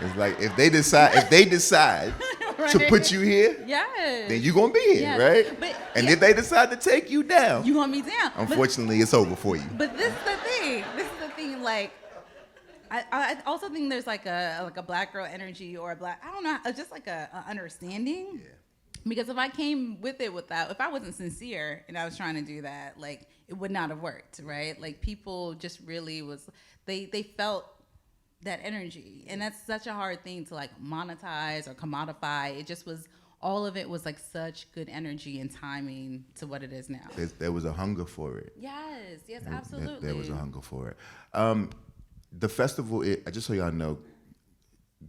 Speaker 2: It's like if they decide. Right. To put you here,
Speaker 3: yes,
Speaker 2: then you're gonna be here, yes. Right? But, if they decide to take you down,
Speaker 3: you want me down.
Speaker 2: Unfortunately, it's over for you.
Speaker 3: But this is the thing. Like, I also think there's like a black girl energy, or a black, I don't know, just like a understanding. Yeah. Because if I came with it without, if I wasn't sincere and I was trying to do that, like, it would not have worked, right? Like, people just really they felt that energy, and that's such a hard thing to like monetize or commodify. It just was, all of it was like such good energy and timing to what it is now.
Speaker 2: There was a hunger for it.
Speaker 3: Yes, absolutely.
Speaker 2: There was a hunger for it. The festival, just so y'all know,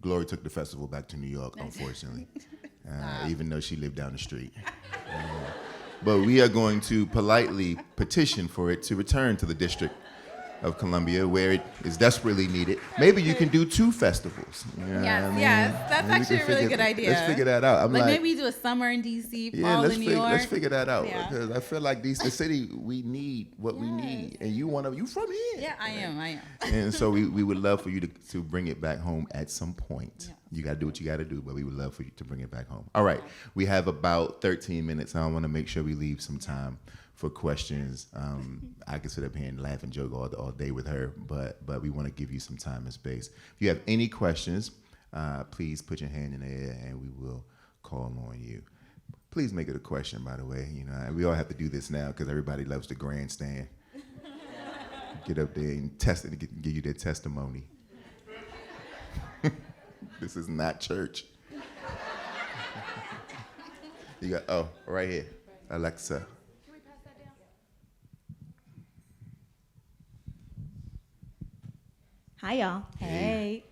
Speaker 2: Glory took the festival back to New York, unfortunately, even though she lived down the street. But we are going to politely petition for it to return to the district of Columbia, where it is desperately needed. Maybe you can do 2 festivals. You know what I mean?
Speaker 3: That's
Speaker 2: Maybe we
Speaker 3: actually
Speaker 2: can
Speaker 3: a really
Speaker 2: figure-
Speaker 3: good idea.
Speaker 2: Let's figure that out. I'm like,
Speaker 3: maybe we do a summer in DC,
Speaker 2: yeah,
Speaker 3: fall in New York.
Speaker 2: let's figure that out,
Speaker 3: Yeah.
Speaker 2: because I feel like the city, we need what we need, and you from here.
Speaker 3: Yeah, I am.
Speaker 2: And so we would love for you to bring it back home at some point. Yeah. You got to do what you got to do, but we would love for you to bring it back home. All right, we have about 13 minutes. I want to make sure we leave some time for questions. I could sit up here and laugh and joke all day with her, but we want to give you some time and space. If you have any questions, please put your hand in the air and we will call on you. Please make it a question, by the way. You know, we all have to do this now because everybody loves the grandstand. Get up there and test it and give you their testimony. This is not church. You got, right here, Alexa.
Speaker 1: Can we pass that down?
Speaker 4: Hi, y'all. Hey.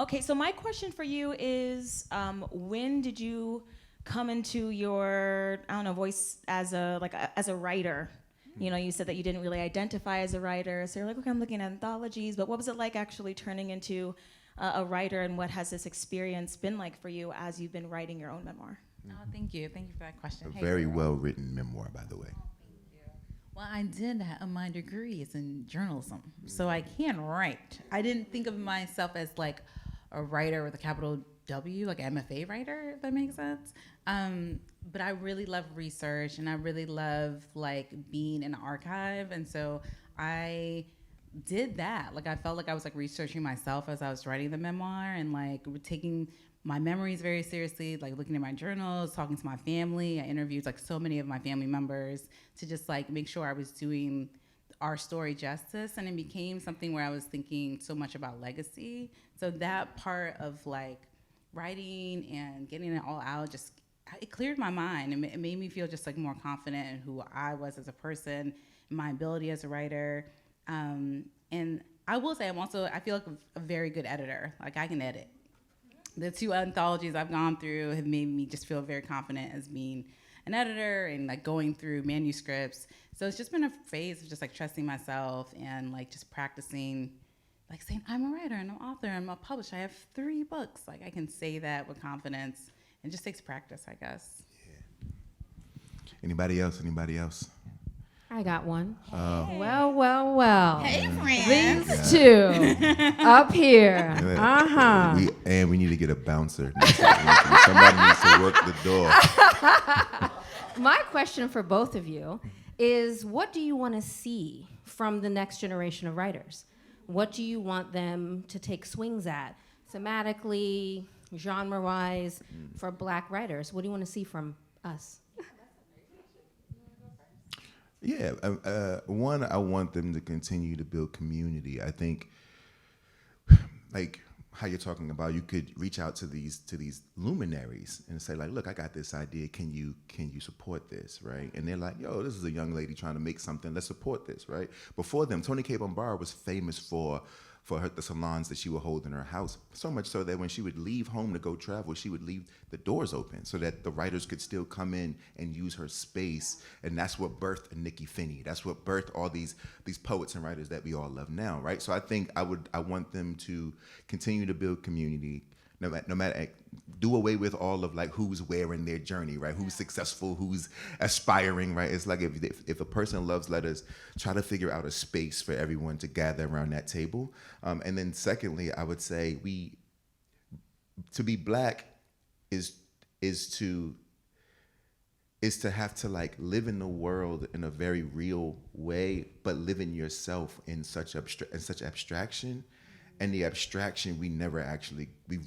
Speaker 4: Okay, so my question for you is, when did you come into your, voice as a writer? You know, you said that you didn't really identify as a writer, so you're like, okay, I'm looking at anthologies, but what was it like actually turning into a writer, and what has this experience been like for you as you've been writing your own memoir?
Speaker 3: Oh, thank you. Thank you for that question.
Speaker 2: A very well-written memoir, by the way.
Speaker 3: Well, I did my degree is in journalism, so I can write. I didn't think of myself as like a writer with a capital W, like an MFA writer, if that makes sense. But I really love research, and I really love like being in an archive, and so I did that. Like I felt like I was like researching myself as I was writing the memoir, and like taking my memories very seriously, like looking at my journals, talking to my family. I interviewed like so many of my family members to just like make sure I was doing our story justice, and it became something where I was thinking so much about legacy. So that part of like writing and getting it all out, just it cleared my mind, and it made me feel just like more confident in who I was as a person, my ability as a writer. And I will say I feel like a very good editor. Like I can edit. The 2 anthologies I've gone through have made me just feel very confident as being an editor and like going through manuscripts. So it's just been a phase of just like trusting myself and like just practicing, like saying I'm a writer and I'm an author and I'm a publisher. I have 3 books. Like I can say that with confidence. It just takes practice, I guess.
Speaker 2: Yeah. Anybody else?
Speaker 4: I got one.
Speaker 2: Oh.
Speaker 4: Well.
Speaker 3: Hey, friend.
Speaker 4: These 2 up here.
Speaker 2: We need to get a bouncer. Somebody needs to work the door.
Speaker 4: My question for both of you is, what do you want to see from the next generation of writers? What do you want them to take swings at, thematically, genre-wise, for Black writers? What do you want to see from us?
Speaker 2: Yeah, one, I want them to continue to build community. I think, like how you're talking about, you could reach out to these luminaries and say like, look, I got this idea. Can you support this, right? And they're like, yo, this is a young lady trying to make something. Let's support this, right? Before them, Toni K. Bombara was famous for the salons that she would hold in her house, so much so that when she would leave home to go travel, she would leave the doors open so that the writers could still come in and use her space. And that's what birthed Nikki Finney. That's what birthed all these poets and writers that we all love now, right? So I think I want them to continue to build community, no matter, do away with all of like who's where in their journey, right? Who's successful, who's aspiring, right? It's like if a person loves letters, try to figure out a space for everyone to gather around that table. And then secondly, I would say to be Black is to have to like live in the world in a very real way, but live in yourself in such abstraction. And the abstraction we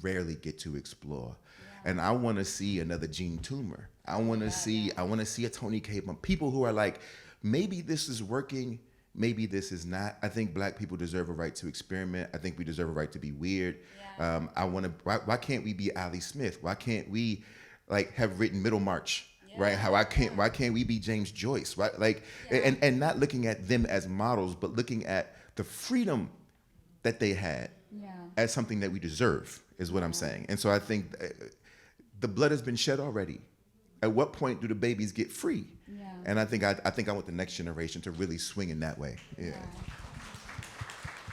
Speaker 2: rarely get to explore. Yeah. And I want to see another Jean Toomer. I want to see a Toni K. People who are like, maybe this is working, maybe this is not. I think Black people deserve a right to experiment. I think we deserve a right to be weird. Yeah. Why can't we be Ali Smith? Why can't we like have written Middlemarch? Yeah. Right? Why can't we be James Joyce? Right? Like, yeah. and not looking at them as models, but looking at the freedom that they had as something that we deserve, is what I'm saying. And so I think the blood has been shed already. At what point do the babies get free? Yeah. And I think I want the next generation to really swing in that way. Yeah.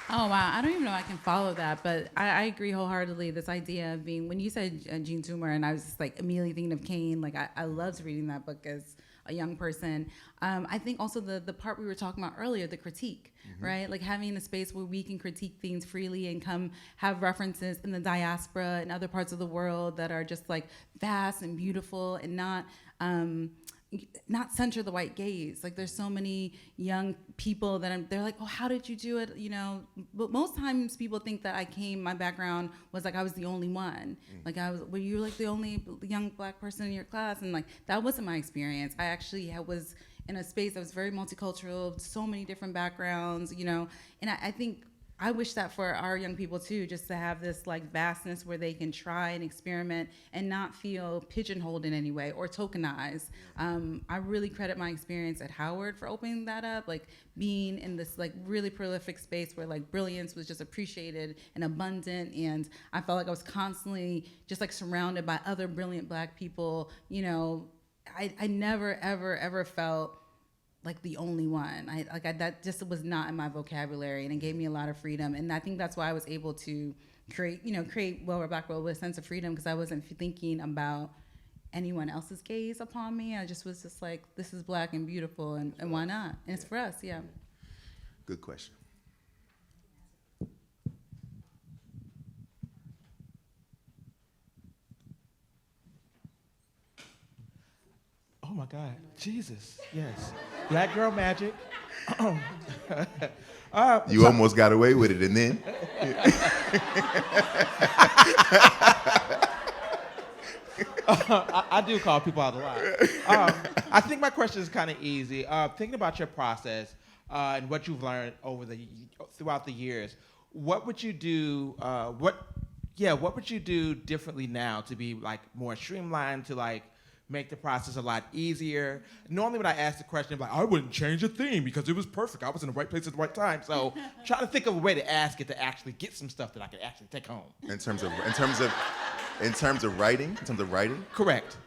Speaker 3: Oh wow, I don't even know if I can follow that, but I agree wholeheartedly. This idea of being, when you said Jean Toomer, and I was just like immediately thinking of Kane. Like I loved reading that book as a young person. I think also the part we were talking about earlier, the critique, right? Like having a space where we can critique things freely and come have references in the diaspora and other parts of the world that are just like vast and beautiful and not center the white gaze. Like there's so many young people that they're like, oh, how did you do it? You know, but most times people think that my background was like I was the only one. Like were you like the only young Black person in your class? And like that wasn't my experience. I actually was in a space that was very multicultural, so many different backgrounds, you know, and I think I wish that for our young people too, just to have this like vastness where they can try and experiment and not feel pigeonholed in any way or tokenized. I really credit my experience at Howard for opening that up, like being in this like really prolific space where like brilliance was just appreciated and abundant, and I felt like I was constantly just like surrounded by other brilliant Black people. You know, I never ever felt like the only one. That just was not in my vocabulary, and it gave me a lot of freedom. And I think that's why I was able to create Well We're Black World with a sense of freedom, because I wasn't thinking about anyone else's gaze upon me. I just was just like, this is Black and beautiful, and why not? And it's for us, yeah.
Speaker 2: Good question.
Speaker 5: Oh my God, Jesus, yes. Black girl magic.
Speaker 2: You almost got away with it, and then
Speaker 5: I do call people out a lot. I think my question is kind of easy. Thinking about your process and what you've learned throughout the years, what would you do? What would you do differently now to be like more streamlined, to like make the process a lot easier? Normally when I ask the question, I'm like, I wouldn't change a thing because it was perfect. I was in the right place at the right time. So try to think of a way to ask it to actually get some stuff that I can actually take home.
Speaker 2: in terms of writing,
Speaker 5: Correct.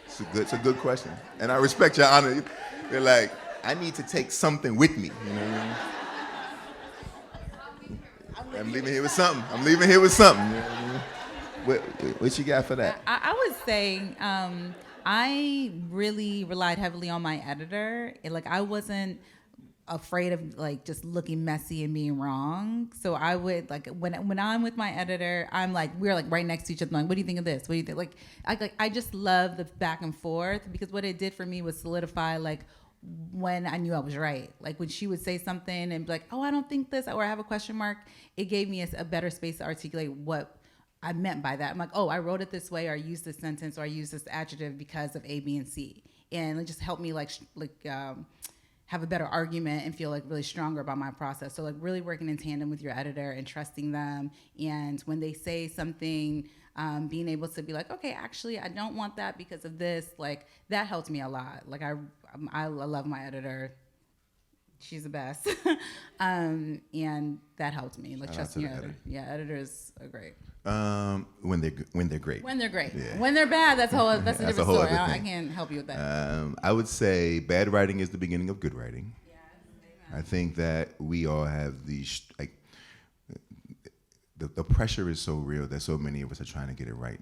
Speaker 2: It's a good question, and I respect your honor. They're like, I need to take something with me. You know what I mean? I'm leaving here with something. You know what I mean? What you got for that?
Speaker 3: I would say I really relied heavily on my editor. Like I wasn't afraid of like just looking messy and being wrong. So I would like when I'm with my editor, I'm like, we're like right next to each other. Like, what do you think of this? What do you think? Like I just love the back and forth, because what it did for me was solidify like when I knew I was right. Like when she would say something and be like, oh, I don't think this, or I have a question mark. It gave me a better space to articulate what I meant by that. I'm like, oh, I wrote it this way, or I used this sentence, or I used this adjective because of A, B, and C. And it just helped me have a better argument and feel like really stronger about my process. So like really working in tandem with your editor and trusting them. And when they say something, being able to be like, okay, actually, I don't want that because of this. Like that helped me a lot. Like I love my editor. She's the best. And that helped me. Like trusting your editor. Yeah, editors are great.
Speaker 2: When they're great.
Speaker 3: When they're great.
Speaker 2: Yeah.
Speaker 3: When they're bad, that's a different
Speaker 2: a whole
Speaker 3: story.
Speaker 2: other
Speaker 3: I
Speaker 2: thing.
Speaker 3: can't help you with that.
Speaker 2: I would say bad writing is the beginning of good writing.
Speaker 3: Yes,
Speaker 2: I think that we all have these, like, the pressure is so real that so many of us are trying to get it right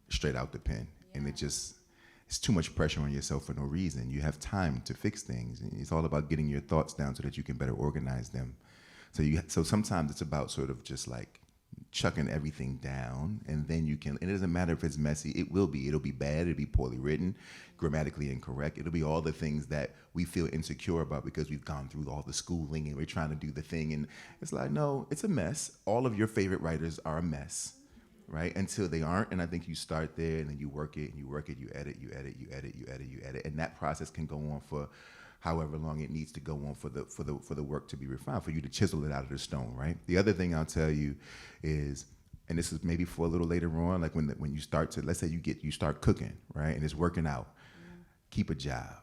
Speaker 2: straight out the pen. Yeah. And it's too much pressure on yourself for no reason. You have time to fix things. It's all about getting your thoughts down so that you can better organize them. So sometimes it's about sort of just like chucking everything down, and then you can, and it doesn't matter if it's messy, it'll be bad, it'll be poorly written, grammatically incorrect, it'll be all the things that we feel insecure about because we've gone through all the schooling and we're trying to do the thing, and it's like, no, it's a mess. All of your favorite writers are a mess, right? Until they aren't, and I think you start there, and then you work it, you edit, and that process can go on for however long it needs to go on for the work to be refined, for you to chisel it out of the stone, right? The other thing I'll tell you is, and this is maybe for a little later on, like when you start to, let's say you start cooking, right, and it's working out, keep a job.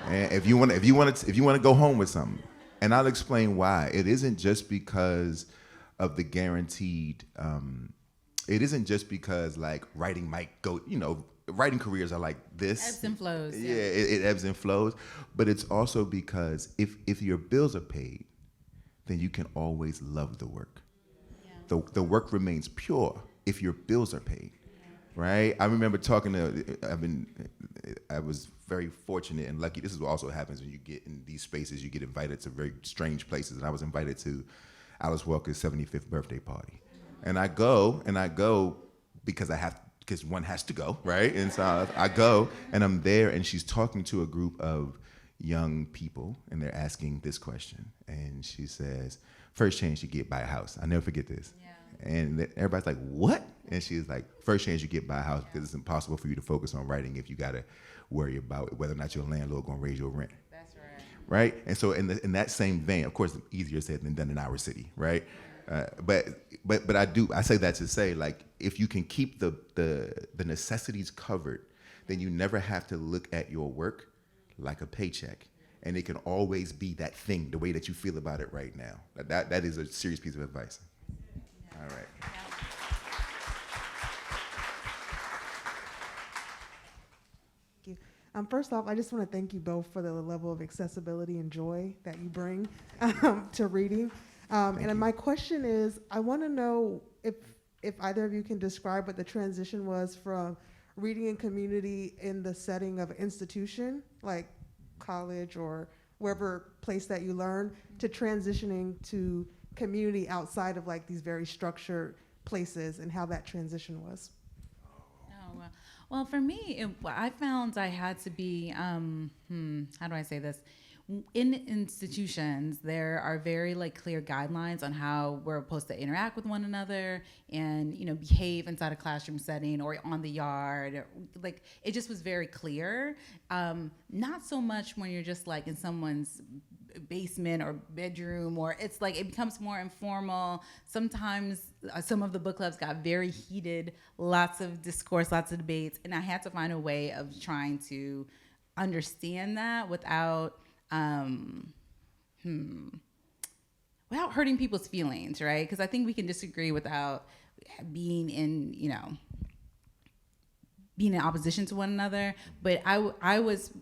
Speaker 2: And if you want to go home with something, and I'll explain why. It isn't just because of the guaranteed. It isn't just because like writing might go, writing careers are like this.
Speaker 3: Ebbs and flows.
Speaker 2: Yeah, it ebbs and flows. But it's also because if your bills are paid, then you can always love the work. The work remains pure if your bills are paid, right? I remember talking to, I was very fortunate and lucky. This is what also happens when you get in these spaces. You get invited to very strange places. And I was invited to Alice Walker's 75th birthday party. And I go because because one has to go, right? And so I go, and I'm there, and she's talking to a group of young people, and they're asking this question. And she says, first chance you get, buy a house. I never forget this. Yeah. And everybody's like, what? And she's like, first chance you get, buy a house, because it's impossible for you to focus on writing if you got to worry about whether or not your landlord going to raise your rent. That's right. Right? And so in that same vein, of course, easier said than done in our city, right? But I say that to say, like, if you can keep the necessities covered, then you never have to look at your work like a paycheck. And it can always be that thing, the way that you feel about it right now. That is a serious piece of advice. Yeah. All right.
Speaker 6: Thank you. First off, I just want to thank you both for the level of accessibility and joy that you bring to reading. And my question is, I want to know if either of you can describe what the transition was from reading in community in the setting of an institution, like college or wherever place that you learn, to transitioning to community outside of like these very structured places, and how that transition was.
Speaker 3: Well, for me, I found I had to be, how do I say this? In institutions, there are very like clear guidelines on how we're supposed to interact with one another and, you know, behave inside a classroom setting or on the yard. Like, it just was very clear. Not so much when you're just like in someone's basement or bedroom, or it's like it becomes more informal. Sometimes some of the book clubs got very heated, lots of discourse, lots of debates, and I had to find a way of trying to understand that without hurting people's feelings, right? Because I think we can disagree without being in opposition to one another. But I was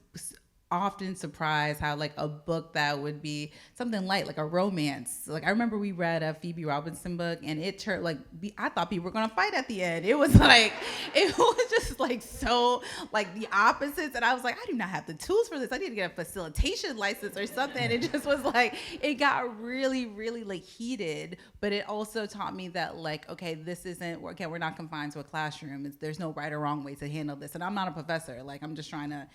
Speaker 3: often surprised how like a book that would be something light, like a romance. Like, I remember we read a Phoebe Robinson book, and it turned like, I thought people were gonna fight at the end. It was like, it was just like so like the opposites, and I was like, I do not have the tools for this. I need to get a facilitation license or something. It just was like, it got really, really like heated, but it also taught me that like, okay, this isn't, okay, we're not confined to a classroom. There's no right or wrong way to handle this, and I'm not a professor. Like, I'm just trying to,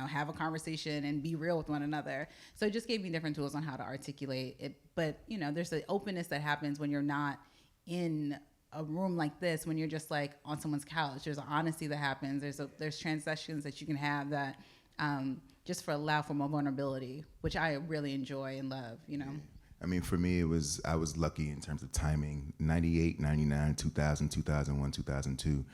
Speaker 3: have a conversation and be real with one another. So it just gave me different tools on how to articulate it. But, there's an openness that happens when you're not in a room like this, when you're just like on someone's couch. There's an honesty that happens. There's transactions that you can have that just allow for more vulnerability, which I really enjoy and love,
Speaker 2: I mean, for me, I was lucky in terms of timing. 98, 99, 2000, 2001, 2002.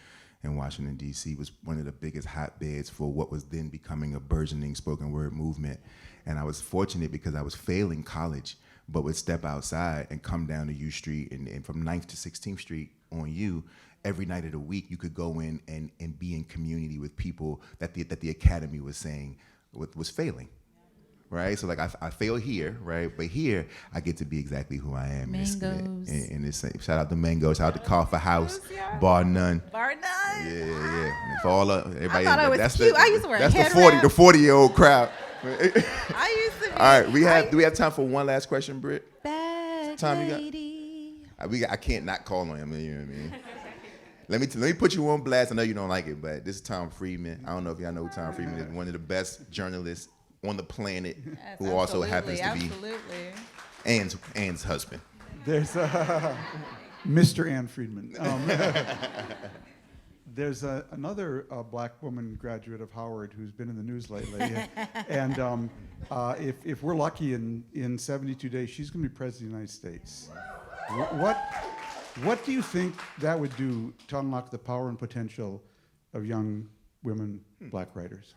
Speaker 2: In Washington, D.C. was one of the biggest hotbeds for what was then becoming a burgeoning spoken word movement. And I was fortunate because I was failing college, but would step outside and come down to U Street, and from 9th to 16th Street on U, every night of the week, you could go in and be in community with people that the academy was saying was failing. Right, so like I fail here, right? But here I get to be exactly who I am.
Speaker 3: Mangoes.
Speaker 2: And it's shout out to Mango, shout out to Coffee House, Bar None.
Speaker 3: Bar None.
Speaker 2: Yeah. And for all everybody,
Speaker 3: I thought it was cute. I used to wear a
Speaker 2: that's
Speaker 3: head
Speaker 2: the 40-year-old crowd.
Speaker 3: I used to be.
Speaker 2: All right, do we have time for one last question, Britt?
Speaker 3: Bad
Speaker 2: Time
Speaker 3: lady.
Speaker 2: I can't not call on him. You know what I mean? Let me put you on blast. I know you don't like it, but this is Tom Friedman. I don't know if y'all know who Tom Friedman is. One of the best journalists on the planet,
Speaker 3: yes,
Speaker 2: who also happens to be Ann's husband.
Speaker 7: There's Mr. Ann Friedman. There's another black woman graduate of Howard who's been in the news lately. And if we're lucky, in 72 days, she's going to be president of the United States. What do you think that would do to unlock the power and potential of young women black writers?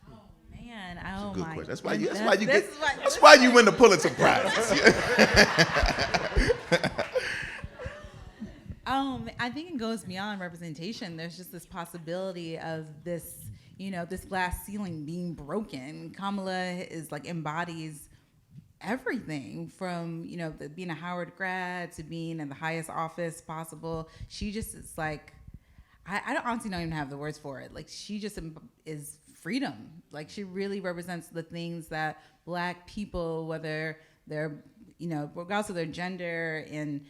Speaker 3: Man,
Speaker 2: Good question. That's why you win the Pulitzer Prize.
Speaker 3: I think it goes beyond representation. There's just this possibility of this, this glass ceiling being broken. Kamala is like embodies everything from, being a Howard grad to being in the highest office possible. She just is like, I honestly don't even have the words for it. Like, she just is freedom. Like, she really represents the things that Black people, whether they're, regardless of their gender and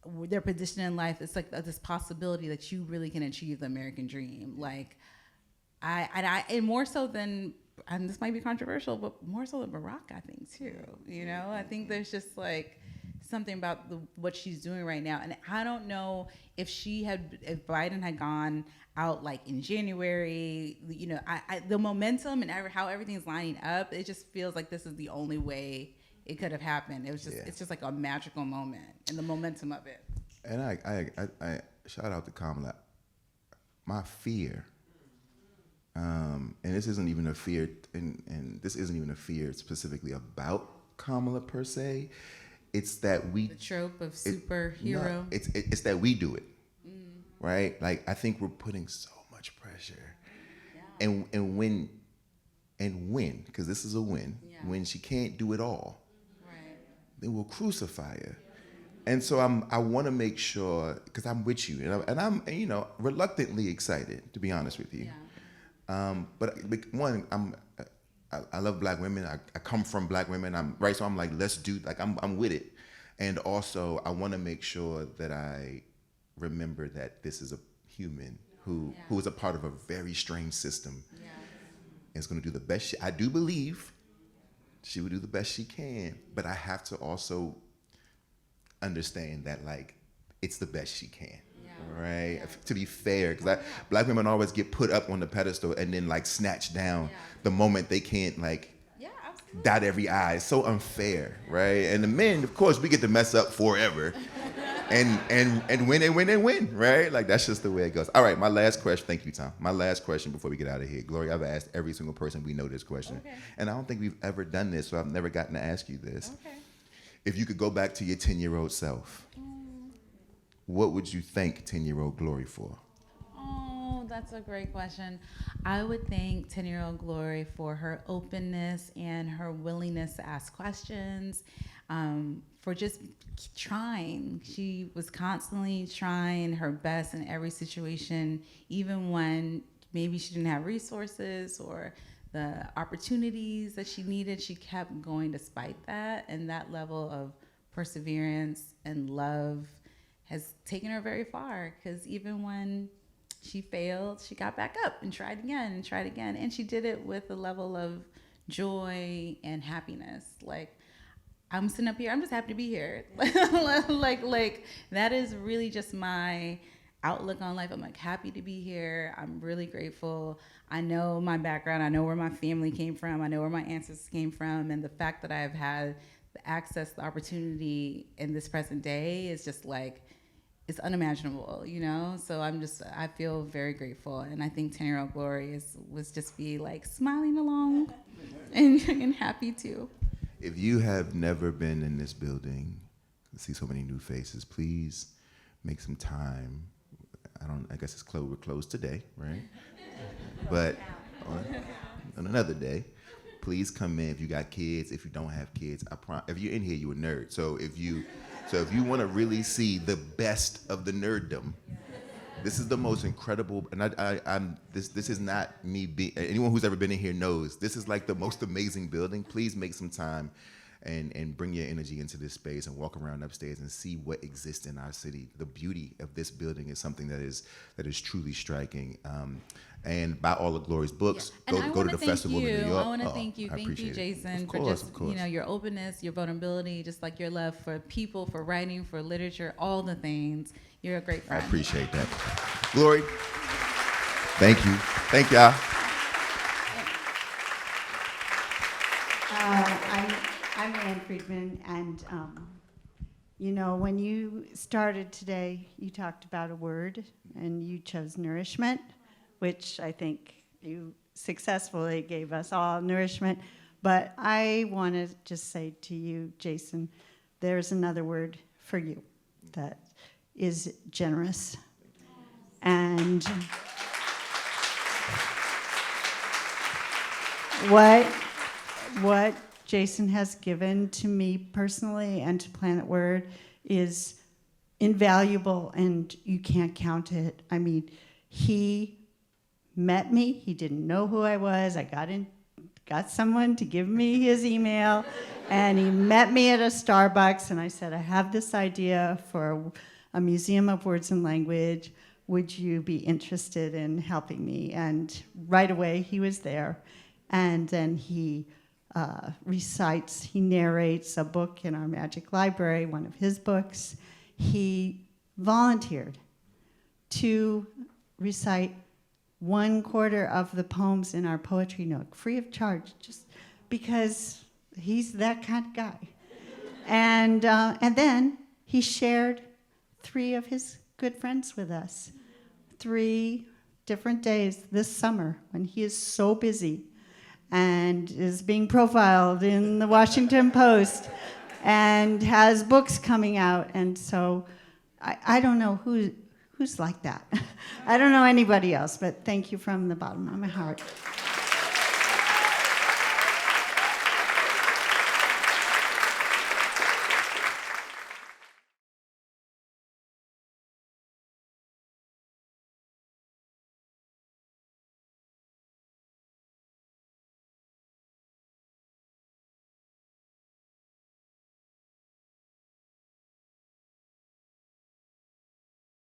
Speaker 3: their position in life, it's like this possibility that you really can achieve the American dream. Like, and more so than, and this might be controversial, but more so than Barack, I think too. I think there's just like something about what she's doing right now, and I don't know if Biden had gone out like in January, the momentum and how everything's lining up, it just feels like this is the only way it could have happened. It's just like a magical moment and the momentum of it.
Speaker 2: And I shout out to Kamala. My fear, and this isn't even a fear, and this isn't even a fear specifically about Kamala per se. It's that
Speaker 3: the trope of superhero.
Speaker 2: It's that we do it, right? Like, I think we're putting so much pressure, and when, because this is a win.
Speaker 3: Yeah.
Speaker 2: When she can't do it all,
Speaker 3: Right.
Speaker 2: then we'll crucify her. And so I want to make sure, because I'm with you, and I'm reluctantly excited, to be honest with you.
Speaker 3: Yeah.
Speaker 2: But one, I love Black women. I come from Black women. So I'm like, let's do, like, I'm with it. And also, I want to make sure that I remember that this is a human who is a part of a very strange system.
Speaker 3: Yeah.
Speaker 2: And is going to do the best. I do believe she would do the best she can, but I have to also understand that, like, it's the best she can. Right? To be fair, because Black women always get put up on the pedestal and then like snatched down the moment they can't like dot every I. It's so unfair, right? And the men, of course, we get to mess up forever and win, right? Like, that's just the way it goes. All right, my last question. Thank you, Tom. My last question before we get out of here. Glory, I've asked every single person we know this question.
Speaker 3: Okay.
Speaker 2: And I don't think we've ever done this, so I've never gotten to ask you this.
Speaker 3: Okay.
Speaker 2: If you could go back to your 10-year-old self, what would you thank 10-year-old Glory for?
Speaker 3: Oh, that's a great question. I would thank 10-year-old Glory for her openness and her willingness to ask questions, for just trying. She was constantly trying her best in every situation, even when maybe she didn't have resources or the opportunities that she needed. She kept going despite that, and that level of perseverance and love has taken her very far, because even when she failed, she got back up and tried again and tried again. And she did it with a level of joy and happiness. Like, I'm sitting up here, I'm just happy to be here. like that is really just my outlook on life. I'm like happy to be here. I'm really grateful. I know my background. I know where my family came from. I know where my ancestors came from. And the fact that I've had the access, the opportunity in this present day is just like, it's unimaginable, So I feel very grateful, and I think 10-year-old Glory was just be like smiling along, and happy too.
Speaker 2: If you have never been in this building, I see so many new faces. Please make some time. I guess it's closed. We're closed today, right? But on another day, please come in. If you got kids, if you don't have kids, if you're in here, you're a nerd. So if you want to really see the best of the nerddom, this is the most incredible. And this is not me anyone who's ever been in here knows this is like the most amazing building. Please make some time and bring your energy into this space and walk around upstairs and see what exists in our city. The beauty of this building is something that is truly striking. And buy all of Glory's books.
Speaker 3: Yeah.
Speaker 2: Go to the festival in New York.
Speaker 3: I want to thank you. Thank you, Jason, for just your openness, your vulnerability, just like your love for people, for writing, for literature, all the things. You're a great friend.
Speaker 2: I appreciate that. Glory, thank you. Thank y'all.
Speaker 8: I'm Ann Friedman, and when you started today, you talked about a word, and you chose nourishment, which I think you successfully gave us all nourishment. But I want to just say to you, Jason, there's another word for you that is generous. And what Jason has given to me personally and to Planet Word is invaluable, and you can't count it. I mean, he met me. He didn't know who I was. I got someone to give me his email, and he met me at a Starbucks, and I said, I have this idea for a museum of words and language. Would you be interested in helping me? And right away, he was there. And then he he narrates a book in our Magic Library, one of his books. He volunteered to recite 1/4 of the poems in our Poetry Nook, free of charge, just because he's that kind of guy. And then he shared 3 of his good friends with us, 3 different days this summer when he is so busy and is being profiled in the Washington Post and has books coming out. And so I don't know who's like that. I don't know anybody else, but thank you from the bottom of my heart.